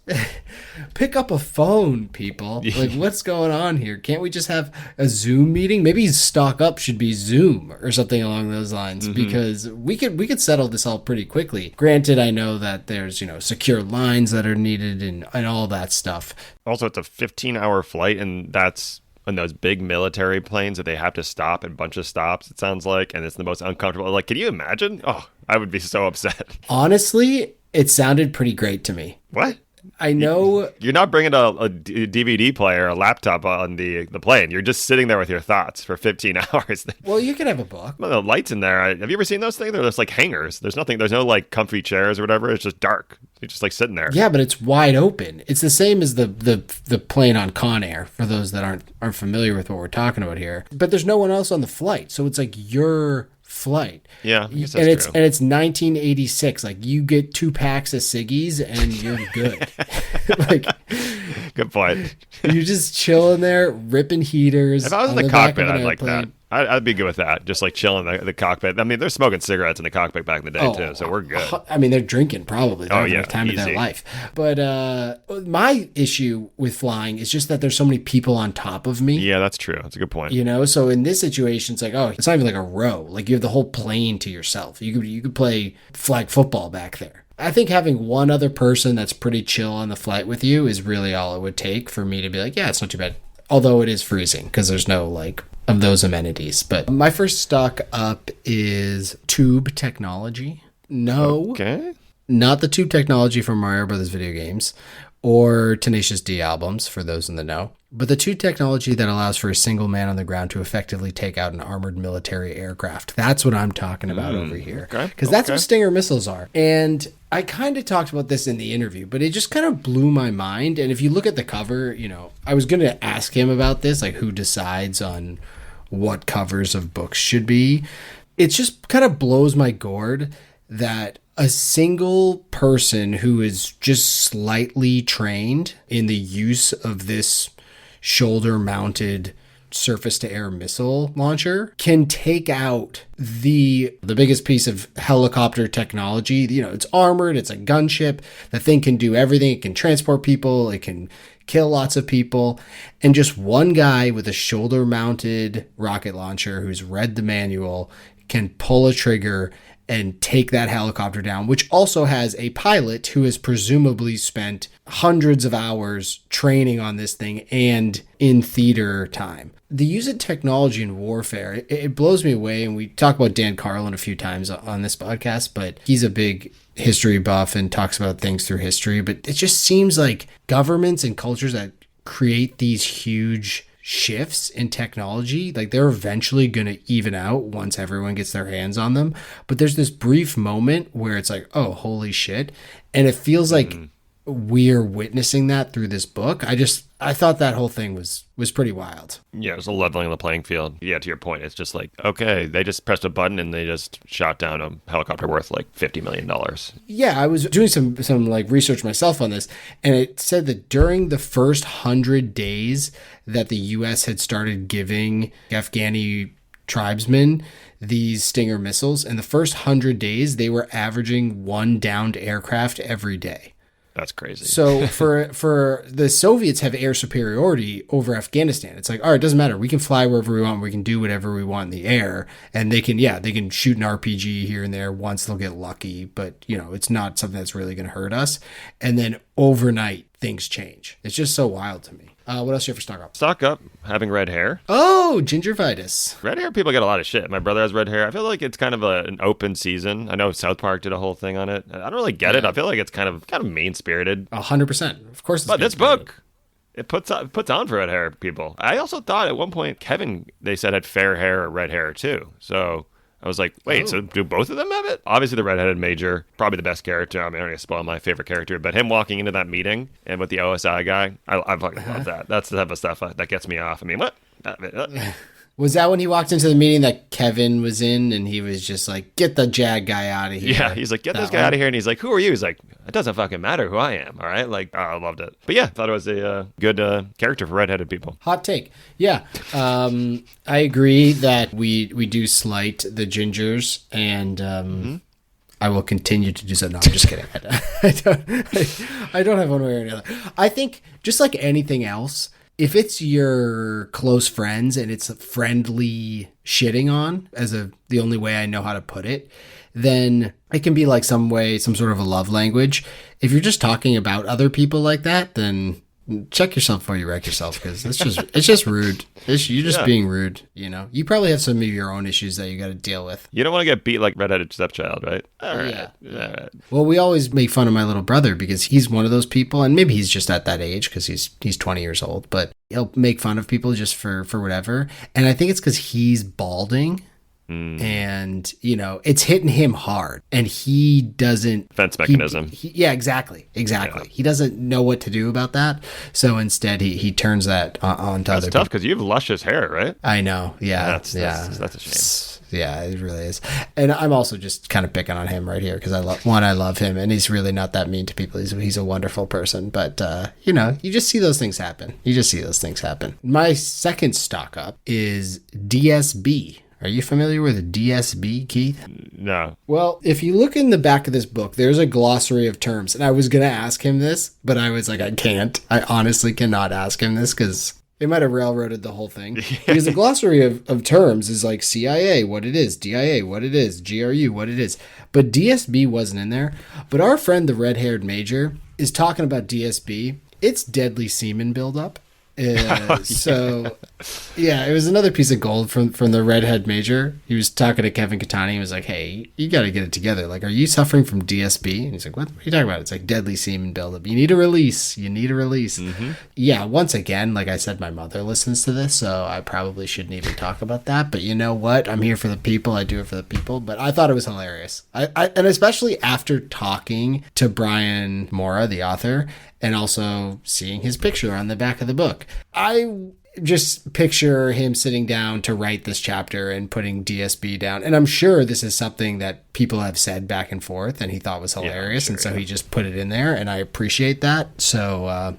Pick up a phone, people. What's going on here? Can't we just have a Zoom meeting? Maybe stock up should be Zoom or something along those lines, because we could settle this all pretty quickly. Granted, I know that there's, secure lines that are needed and all that stuff. Also, it's a 15-hour flight, and that's on those big military planes that they have to stop at a bunch of stops, it sounds like, and it's the most uncomfortable. Can you imagine? Oh, I would be so upset. Honestly, it sounded pretty great to me. What? I know. You're not bringing a DVD player, a laptop on the plane. You're just sitting there with your thoughts for 15 hours. Well, you could have a book. Well, the lights in there. Have you ever seen those things? They're just hangers. There's nothing. There's no comfy chairs or whatever. It's just dark. You're just sitting there. Yeah, but it's wide open. It's the same as the plane on Con Air, for those that aren't familiar with what we're talking about here. But there's no one else on the flight. So it's your flight. Yeah, I guess that's true. And it's 1986. You get 2 packs of ciggies and you're good. Good point. You're just chilling there, ripping heaters. If I was in the cockpit, I'd like that. I'd be good with that. Just chilling in the cockpit. I mean, they're smoking cigarettes in the cockpit back in the day too, so we're good. I mean, they're drinking probably. They're having the time of their life. But my issue with flying is just that there's so many people on top of me. Yeah, that's true. That's a good point. So in this situation, it's it's not even a row. You have the whole plane to yourself. You could play flag football back there. I think having one other person that's pretty chill on the flight with you is really all it would take for me to be yeah, it's not too bad. Although it is freezing because there's no of those amenities. But my first stock up is tube technology. No. Okay. Not the tube technology from Mario Brothers video games or Tenacious D albums, for those in the know, but the tube technology that allows for a single man on the ground to effectively take out an armored military aircraft. That's what I'm talking about over here. Because that's what Stinger missiles are. And I kind of talked about this in the interview, but it just kind of blew my mind. And if you look at the cover, I was going to ask him about this, who decides on what covers of books should be. It just kind of blows my gourd that a single person who is just slightly trained in the use of this shoulder-mounted surface-to-air missile launcher can take out the biggest piece of helicopter technology. It's armored, it's a gunship. The thing can do everything. It can transport people, it can kill lots of people, and just one guy with a shoulder-mounted rocket launcher who's read the manual can pull a trigger and take that helicopter down, which also has a pilot who has presumably spent hundreds of hours training on this thing and in theater time. The use of technology in warfare, it blows me away. And we talk about Dan Carlin a few times on this podcast, but he's a big history buff and talks about things through history. But it just seems like governments and cultures that create these huge shifts in technology, like they're eventually going to even out once everyone gets their hands on them. But there's this brief moment where it's like, oh, holy shit. And it feels like we're witnessing that through this book. I thought that whole thing was pretty wild. Yeah, it was a leveling of the playing field. Yeah, to your point, it's just like, okay, they just pressed a button and they just shot down a helicopter worth like $50 million. Yeah, I was doing some like research myself on this, and it said that during the first 100 days that the U.S. had started giving Afghani tribesmen these Stinger missiles, in the first 100 days, they were averaging one downed aircraft every day. That's crazy. So for the Soviets have air superiority over Afghanistan. It's like, all right, it doesn't matter. We can fly wherever we want. We can do whatever we want in the air. And they can shoot an RPG here and there once they'll get lucky. But, it's not something that's really going to hurt us. And then overnight, things change. It's just so wild to me. What else do you have for stock up? Stock up, having red hair. Oh, gingivitis. Red hair people get a lot of shit. My brother has red hair. I feel like it's kind of an open season. I know South Park did a whole thing on it. I don't really get it. I feel like it's kind of mean-spirited. 100%. Of course it's But this book, it puts on for red hair people. I also thought at one point Kevin, they said, had fair hair or red hair too. So I was like, wait, so do both of them have it? Obviously, the redheaded major, probably the best character. I mean, I'm going to spoil my favorite character, but him walking into that meeting and with the OSI guy, I fucking love that. That's the type of stuff that gets me off. I mean, what? Was that when he walked into the meeting that Kevin was in and he was just like, get the Jag guy out of here? Yeah, he's like, get this guy out of here. And he's like, who are you? He's like, it doesn't fucking matter who I am, all right? Like, I loved it. But yeah, thought it was a good character for redheaded people. Hot take. Yeah. I agree that we do slight the gingers, and I will continue to do so. No, I'm just kidding. I don't have one way or another. I think just like anything else, if it's your close friends and it's friendly shitting on, the only way I know how to put it, then it can be like some sort of a love language. If you're just talking about other people like that, then check yourself before you wreck yourself, because it's just rude. You're just being rude. You probably have some of your own issues that you got to deal with. You don't want to get beat like redheaded stepchild, right? All right. Yeah. All right. Well, we always make fun of my little brother because he's one of those people, and maybe he's just at that age because he's 20 years old, but he'll make fun of people just for whatever. And I think it's because he's balding. And it's hitting him hard, and he doesn't defense mechanism. Yeah, exactly. Yeah. He doesn't know what to do about that, so instead he turns that onto other people. That's tough because you have luscious hair, right? I know. Yeah, that's a shame. Yeah, it really is. And I'm also just kind of picking on him right here because I love him, and he's really not that mean to people. He's a wonderful person, but you just see those things happen. My second stock up is DSB. Are you familiar with DSB, Keith? No. Well, if you look in the back of this book, there's a glossary of terms. And I was going to ask him this, but I was like, I can't. I honestly cannot ask him this because they might have railroaded the whole thing. Because the glossary of terms is like CIA, what it is, DIA, what it is, GRU, what it is. But DSB wasn't in there. But our friend, the red-haired major, is talking about DSB. It's deadly semen buildup. So it was another piece of gold from the redhead major. He was talking to Kevin Cattani. He was like, hey, you got to get it together. Like, are you suffering from DSB? And he's like, what are you talking about? It's like deadly semen buildup. You need a release. Mm-hmm. Yeah, once again, like I said, my mother listens to this, so I probably shouldn't even talk about that. But you know what? I'm here for the people. I do it for the people. But I thought it was hilarious. And especially after talking to Brian Morra, the author, and also seeing his picture on the back of the book. I just picture him sitting down to write this chapter and putting DSB down. And I'm sure this is something that people have said back and forth and he thought was hilarious. And so he just put it in there, and I appreciate that. So,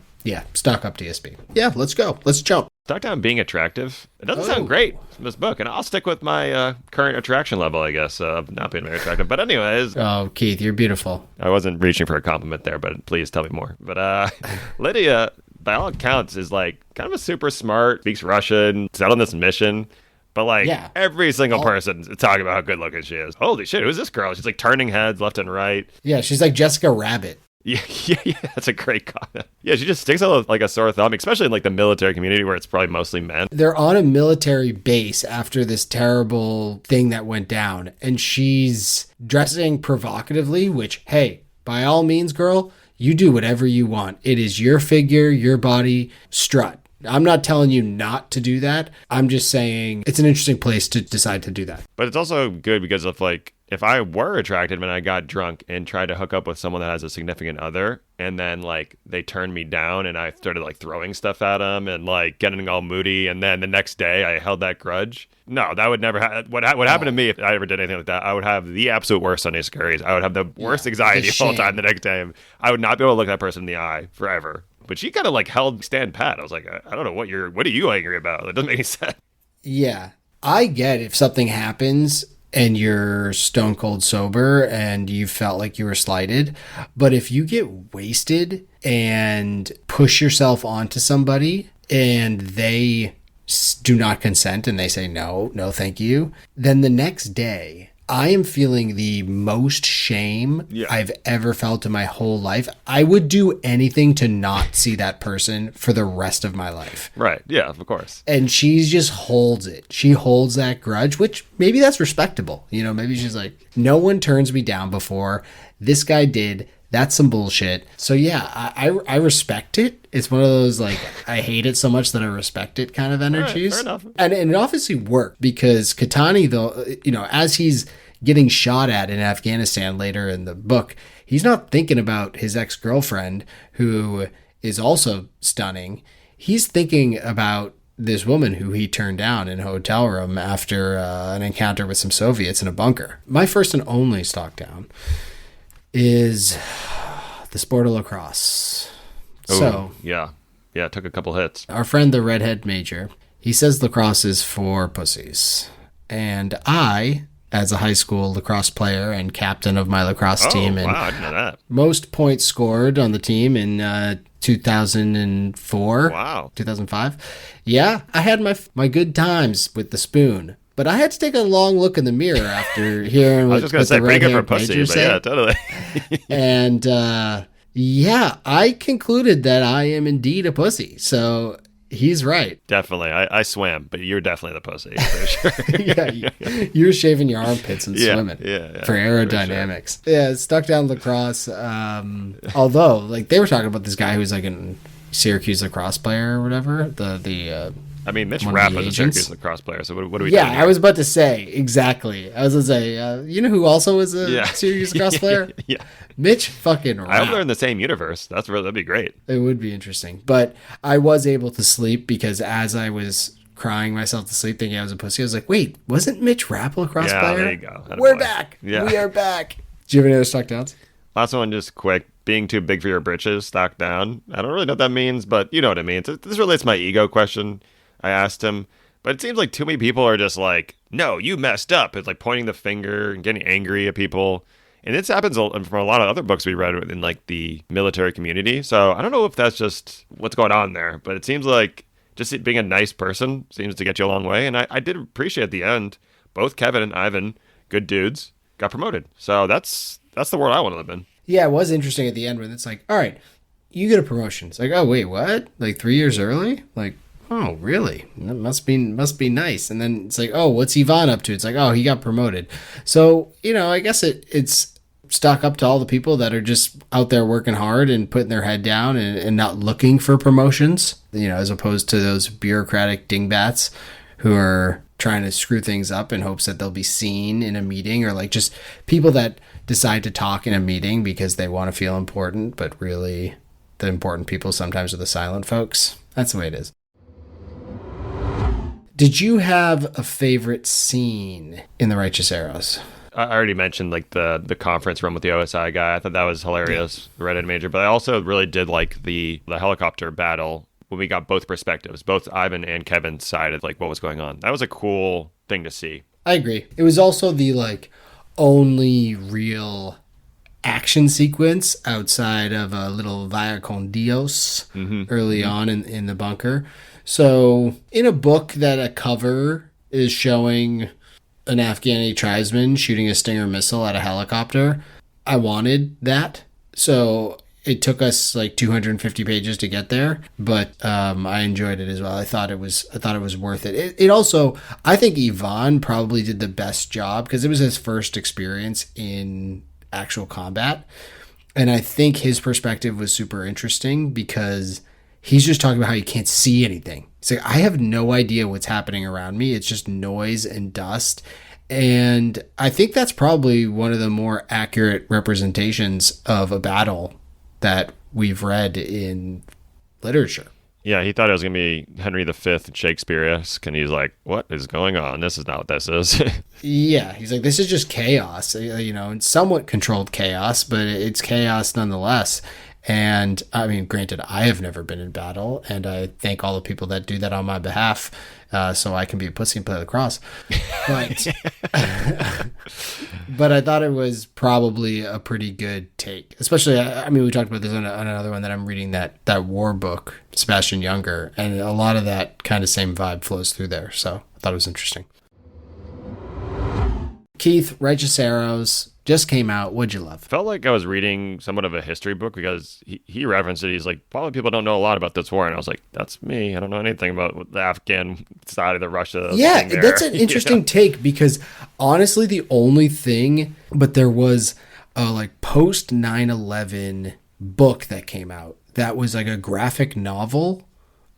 stock up DSB. Yeah, let's go. Let's jump. Talk down being attractive. It doesn't sound great in this book, and I'll stick with my current attraction level, I guess, of not being very attractive. But anyways. Oh, Keith, you're beautiful. I wasn't reaching for a compliment there, but please tell me more. But Lydia, by all accounts, is like kind of a super smart, speaks Russian, set on this mission. But like every single person is talking about how good looking she is. Holy shit, who's this girl? She's like turning heads left and right. Yeah, she's like Jessica Rabbit. Yeah, that's a great comment. Yeah, she just sticks out like a sore thumb, especially in like the military community where it's probably mostly men. They're on a military base after this terrible thing that went down, and she's dressing provocatively, which, hey, by all means, girl, you do whatever you want. It is your figure, your body, strut. I'm not telling you not to do that. I'm just saying it's an interesting place to decide to do that. But it's also good because of like, if I were attracted when I got drunk and tried to hook up with someone that has a significant other, and then like they turned me down and I started like throwing stuff at them and like getting all moody, and then the next day I held that grudge. No, that would never happen. What happened to me if I ever did anything like that, I would have the absolute worst Sunday scurries. I would have the worst anxiety of all time the next day. I would not be able to look that person in the eye forever. But she kind of like held stand pat. I was like, I don't know what are you angry about? It doesn't make any sense. Yeah, I get if something happens and you're stone cold sober and you felt like you were slighted. But if you get wasted and push yourself onto somebody and they do not consent and they say, no, thank you, then the next day I am feeling the most shame I've ever felt in my whole life. I would do anything to not see that person for the rest of my life. Right. Yeah, of course. And she just holds it. She holds that grudge, which maybe that's respectable. You know, maybe she's like, no one turns me down before. This guy did. That's some bullshit. So yeah, I respect it. It's one of those like, I hate it so much that I respect it kind of energies. Right, fair enough. And it obviously worked because Cattani, though, you know, as he's getting shot at in Afghanistan later in the book, he's not thinking about his ex-girlfriend who is also stunning. He's thinking about this woman who he turned down in a hotel room after an encounter with some Soviets in a bunker. My first and only stock down is the sport of lacrosse. Ooh, so yeah, it took a couple hits. Our friend the redhead major, he says lacrosse is for pussies, and I, as a high school lacrosse player and captain of my lacrosse team, and I didn't know that. most points scored on the team in 2004, 2005. Yeah, I had my good times with the spoon. But I had to take a long look in the mirror after hearing what the redhead major said. Yeah, totally. And yeah, I concluded that I am indeed a pussy. So he's right. Definitely. I swam, but you're definitely the pussy, for sure. Yeah, you're shaving your armpits and swimming for aerodynamics. For sure. Yeah, stuck down lacrosse. Although, like, they were talking about this guy who's like a Syracuse lacrosse player or whatever. I mean, Mitch Rapp is a Syracuse lacrosse player, so what are we doing? Yeah, I was about to say, exactly. I was going to say, you know who also is a Syracuse lacrosse player? Yeah. Mitch fucking Rapp. I hope they're in the same universe. That'd be great. It would be interesting. But I was able to sleep because as I was crying myself to sleep thinking I was a pussy, I was like, wait, wasn't Mitch Rapp a lacrosse player? Yeah, there you go. We're back. Yeah. We are back. Do you have any other stock downs? Last one, just quick. Being too big for your britches, stock down. I don't really know what that means, but you know what it means. This relates to my ego question I asked him, but it seems like too many people are just like, no, you messed up. It's like pointing the finger and getting angry at people. And this happens from a lot of other books we read in like the military community. So I don't know if that's just what's going on there, but it seems like just being a nice person seems to get you a long way. And I did appreciate at the end, both Kevin and Ivan, good dudes, got promoted. So that's the world I want to live in. Yeah, it was interesting at the end when it's like, all right, you get a promotion. It's like, oh, wait, what? Like 3 years early? Like, oh, really? That must be nice. And then it's like, oh, what's Ivan up to? It's like, oh, he got promoted. So, you know, I guess it's stuck up to all the people that are just out there working hard and putting their head down and not looking for promotions, you know, as opposed to those bureaucratic dingbats who are trying to screw things up in hopes that they'll be seen in a meeting, or like just people that decide to talk in a meeting because they want to feel important, but really the important people sometimes are the silent folks. That's the way it is. Did you have a favorite scene in The Righteous Arrows? I already mentioned like the conference room with the OSI guy. I thought that was hilarious, the Redhead Major. But I also really did like the helicopter battle when we got both perspectives, both Ivan and Kevin's side of like what was going on. That was a cool thing to see. I agree. It was also the like only real action sequence outside of a little Vaya con Dios early on in the bunker. So in a book that a cover is showing an Afghani tribesman shooting a Stinger missile at a helicopter, I wanted that. So it took us like 250 pages to get there, but I enjoyed it as well. I thought it was worth it. It also, I think Yvonne probably did the best job because it was his first experience in actual combat. And I think his perspective was super interesting because he's just talking about how you can't see anything. It's like, I have no idea what's happening around me. It's just noise and dust. And I think that's probably one of the more accurate representations of a battle that we've read in literature. Yeah, he thought it was going to be Henry V Shakespeare-esque, and he's like, what is going on? This is not what this is. Yeah, he's like, this is just chaos, and somewhat controlled chaos, but it's chaos nonetheless. And I mean, granted, I have never been in battle, and I thank all the people that do that on my behalf, so I can be a pussy and play lacrosse. But, but I thought it was probably a pretty good take. Especially, I mean, we talked about this on another one that I'm reading, that war book, Sebastian Junger, and a lot of that kind of same vibe flows through there. So I thought it was interesting. Keith, Righteous Arrows just came out. What'd you love? Felt like I was reading somewhat of a history book because he referenced it. He's like, probably people don't know a lot about this war. And I was like, that's me. I don't know anything about the Afghan side of the Russia thing there. That's an interesting take because honestly, the only thing, but there was a like post 9/11 book that came out that was like a graphic novel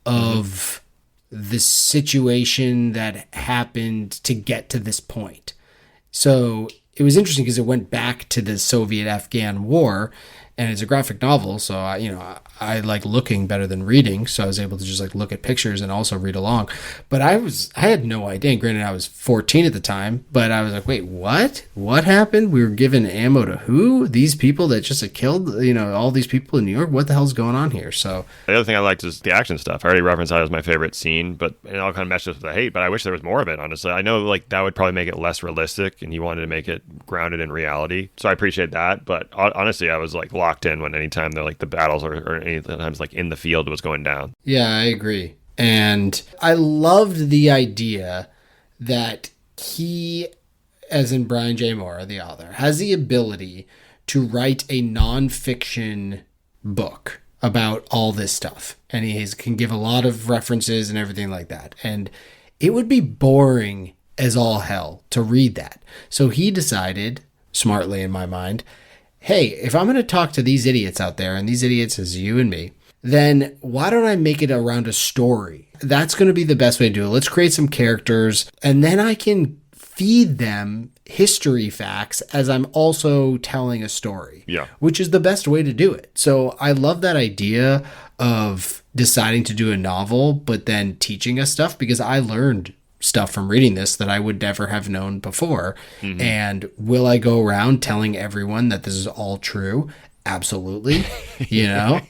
of the situation that happened to get to this point. So it was interesting because it went back to the Soviet-Afghan war, and it's a graphic novel. So I like looking better than reading. So I was able to just like look at pictures and also read along. But I had no idea. And granted, I was 14 at the time, but I was like, wait, what? What happened? We were given ammo to who? These people that just killed, all these people in New York? What the hell's going on here? So the other thing I liked is the action stuff. I already referenced that as my favorite scene, but it all kind of meshes with the hate. But I wish there was more of it, honestly. I know like that would probably make it less realistic, and he wanted to make it grounded in reality. So I appreciate that. But honestly, I was like locked in when anytime they're like the battles or any times like in the field was going down. Yeah, I agree. And I loved the idea that he, as in Brian J. Morra, the author, has the ability to write a nonfiction book about all this stuff. And he can give a lot of references and everything like that. And it would be boring as all hell to read that. So he decided, smartly in my mind, hey, if I'm going to talk to these idiots out there, and these idiots is you and me, then why don't I make it around a story? That's going to be the best way to do it. Let's create some characters, and then I can feed them history facts as I'm also telling a story. Yeah. Which is the best way to do it. So I love that idea of deciding to do a novel, but then teaching us stuff, because I learned stuff from reading this that I would never have known before. And will I go around telling everyone that this is all true? Absolutely. Yeah,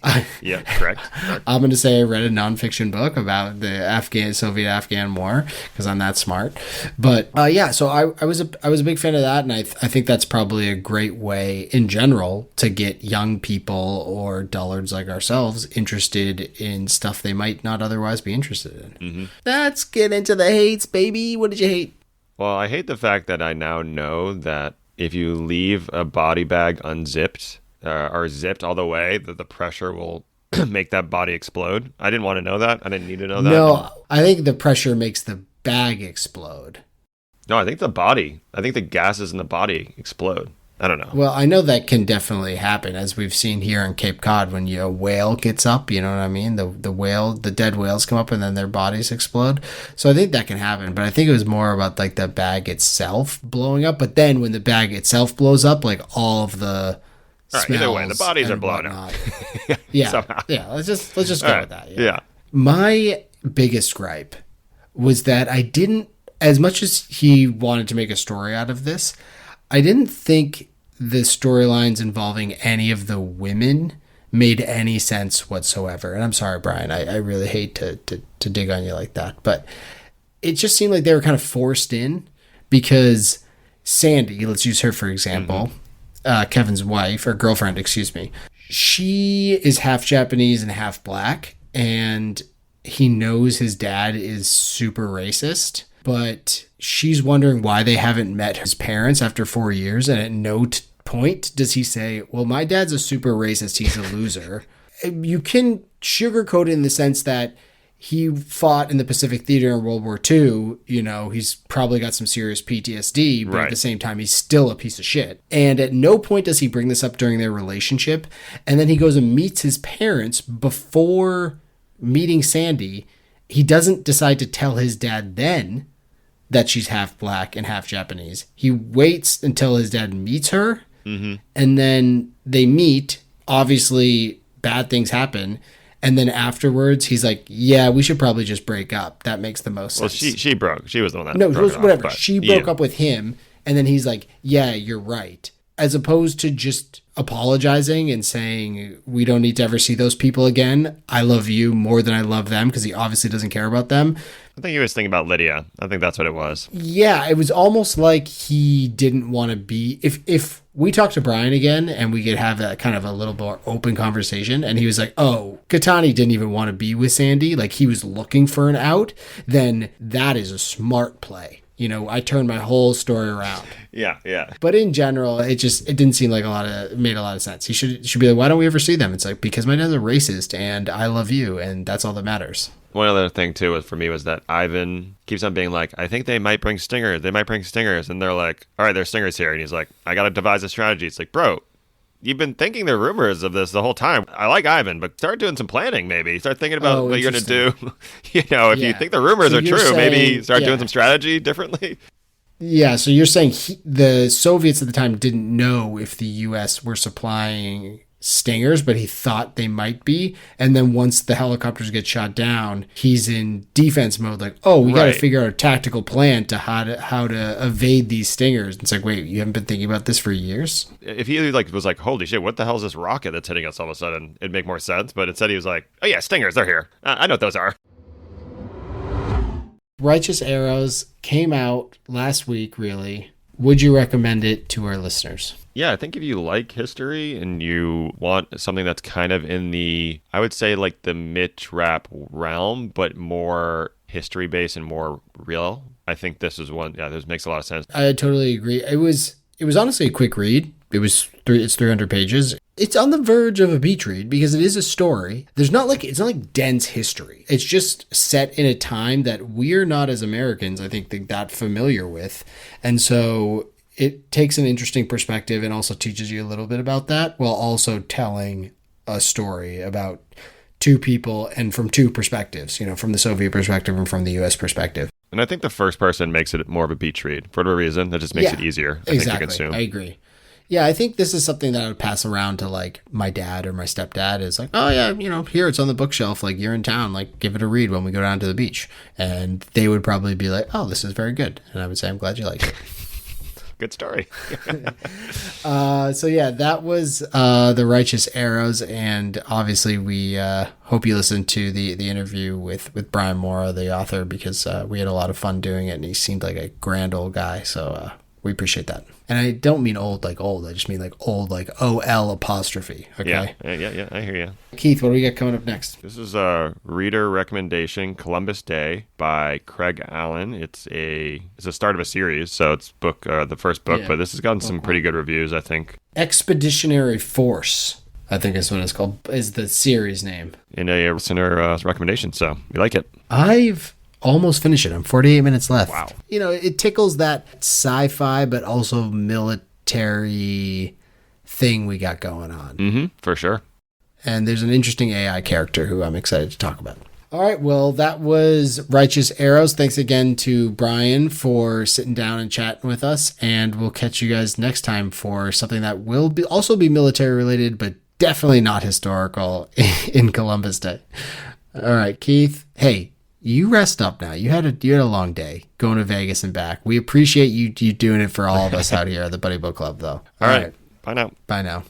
correct. I'm going to say I read a nonfiction book about the Soviet-Afghan war because I'm that smart. But so I was a big fan of that, and I think that's probably a great way in general to get young people or dullards like ourselves interested in stuff they might not otherwise be interested in. Let's get into the hates, baby. What did you hate? Well, I hate the fact that I now know that if you leave a body bag unzipped or zipped all the way, that the pressure will make that body explode. I didn't want to know that. I didn't need to know that. No, I think the pressure makes the bag explode. No, I think the gases in the body explode. I don't know. Well, I know that can definitely happen, as we've seen here in Cape Cod when a whale gets up, you know what I mean? The dead whales come up and then their bodies explode. So I think that can happen, but I think it was more about like the bag itself blowing up. But then when the bag itself blows up, like all of the all right, either way, the bodies are blown up. Yeah. Let's just go with that. Yeah. My biggest gripe was that I didn't, as much as he wanted to make a story out of this, I didn't think the storylines involving any of the women made any sense whatsoever. And I'm sorry, Brian, I really hate to dig on you like that, but it just seemed like they were kind of forced in because Sandy, let's use her for example. Kevin's wife or girlfriend, excuse me. She is half Japanese and half black, and he knows his dad is super racist, but she's wondering why they haven't met his parents after 4 years. And at no point does he say, well, my dad's a super racist. He's a loser. You can sugarcoat it in the sense that he fought in the Pacific Theater in World War II. You know, he's probably got some serious PTSD, but at the same time, he's still a piece of shit. And at no point does he bring this up during their relationship. And then he goes and meets his parents before meeting Sandy. He doesn't decide to tell his dad then that she's half black and half Japanese. He waits until his dad meets her, and then they meet. Obviously, bad things happen. And then afterwards, he's like, yeah, we should probably just break up. That makes the most sense. Well, she broke. She was the one that No, broke whatever. off, she broke up with him. And then he's like, yeah, you're right. As opposed to just apologizing and saying, we don't need to ever see those people again. I love you more than I love them, because he obviously doesn't care about them. I think he was thinking about Lydia. I think that's what it was. Yeah, it was almost like he didn't want to be... If we talked to Brian again and we could have a kind of a little more open conversation, and he was like, oh, Cattani didn't even want to be with Sandy, like he was looking for an out, then that is a smart play. You know, I turned my whole story around. Yeah. But in general, it didn't seem like it made a lot of sense. He should be like, why don't we ever see them? It's like, because my dad's a racist and I love you, and that's all that matters. One other thing, too, for me was that Ivan keeps on being like, I think they might bring stingers. They might bring stingers. And they're like, all right, there's stingers here. And he's like, I got to devise a strategy. It's like, bro, you've been thinking there are rumors of this the whole time. I like Ivan, but start doing some planning, maybe. Start thinking about what you're going to do. You know, if you think the rumors are true, maybe start doing some strategy differently. Yeah, so you're saying the Soviets at the time didn't know if the U.S. were supplying stingers, but he thought they might be. And then once the helicopters get shot down, he's in defense mode, like, oh, we got to figure out a tactical plan to how to evade these stingers. It's like, wait, you haven't been thinking about this for years? If he was like, holy shit, what the hell is this rocket that's hitting us all of a sudden? It'd make more sense. But instead he was like, oh yeah, stingers, they're here. I know what those are. Righteous Arrows came out last week, really. Would you recommend it to our listeners? Yeah, I think if you like history and you want something that's kind of in the, I would say like the mid-rap realm, but more history-based and more real, I think this is one. Yeah, this makes a lot of sense. I totally agree. It was honestly a quick read. It's 300 pages. It's on the verge of a beach read because it is a story. It's not like dense history. It's just set in a time that we're not, as Americans, I think, that familiar with. And so it takes an interesting perspective and also teaches you a little bit about that, while also telling a story about two people and from two perspectives, you know, from the Soviet perspective and from the U.S. perspective. And I think the first person makes it more of a beach read for whatever reason. That just makes it easier, I think, to consume. I agree. Yeah, I think this is something that I would pass around to like my dad or my stepdad. Is like, oh yeah, you know, here it's on the bookshelf. Like, you're in town, like give it a read when we go down to the beach. And they would probably be like, oh, this is very good. And I would say, I'm glad you liked it. Good story. So yeah, that was The Righteous Arrows, and obviously we hope you listened to the interview with Brian Morra, the author, because we had a lot of fun doing it, and he seemed like a grand old guy. So we appreciate that. And I don't mean old like old. I just mean like old like OL apostrophe. Okay. Yeah. I hear you. Keith, what do we got coming up next? This is a reader recommendation, Columbus Day by Craig Allen. It's a start of a series, so it's the first book, but this has gotten some pretty good reviews, I think. Expeditionary Force, I think is what it's called, is the series name. In a listener recommendation, so we like it. I've almost finished it. I'm 48 minutes left. Wow. You know, it tickles that sci-fi but also military thing we got going on. Mm-hmm, for sure. And there's an interesting AI character who I'm excited to talk about. All right, well, that was Righteous Arrows. Thanks again to Brian for sitting down and chatting with us, and we'll catch you guys next time for something that will also be military related, but definitely not historical in Columbus Day. All right, Keith. Hey, you rest up now. You had a long day going to Vegas and back. We appreciate you doing it for all of us out here at the Buddy Book Club, though. All right. Bye now. Bye now.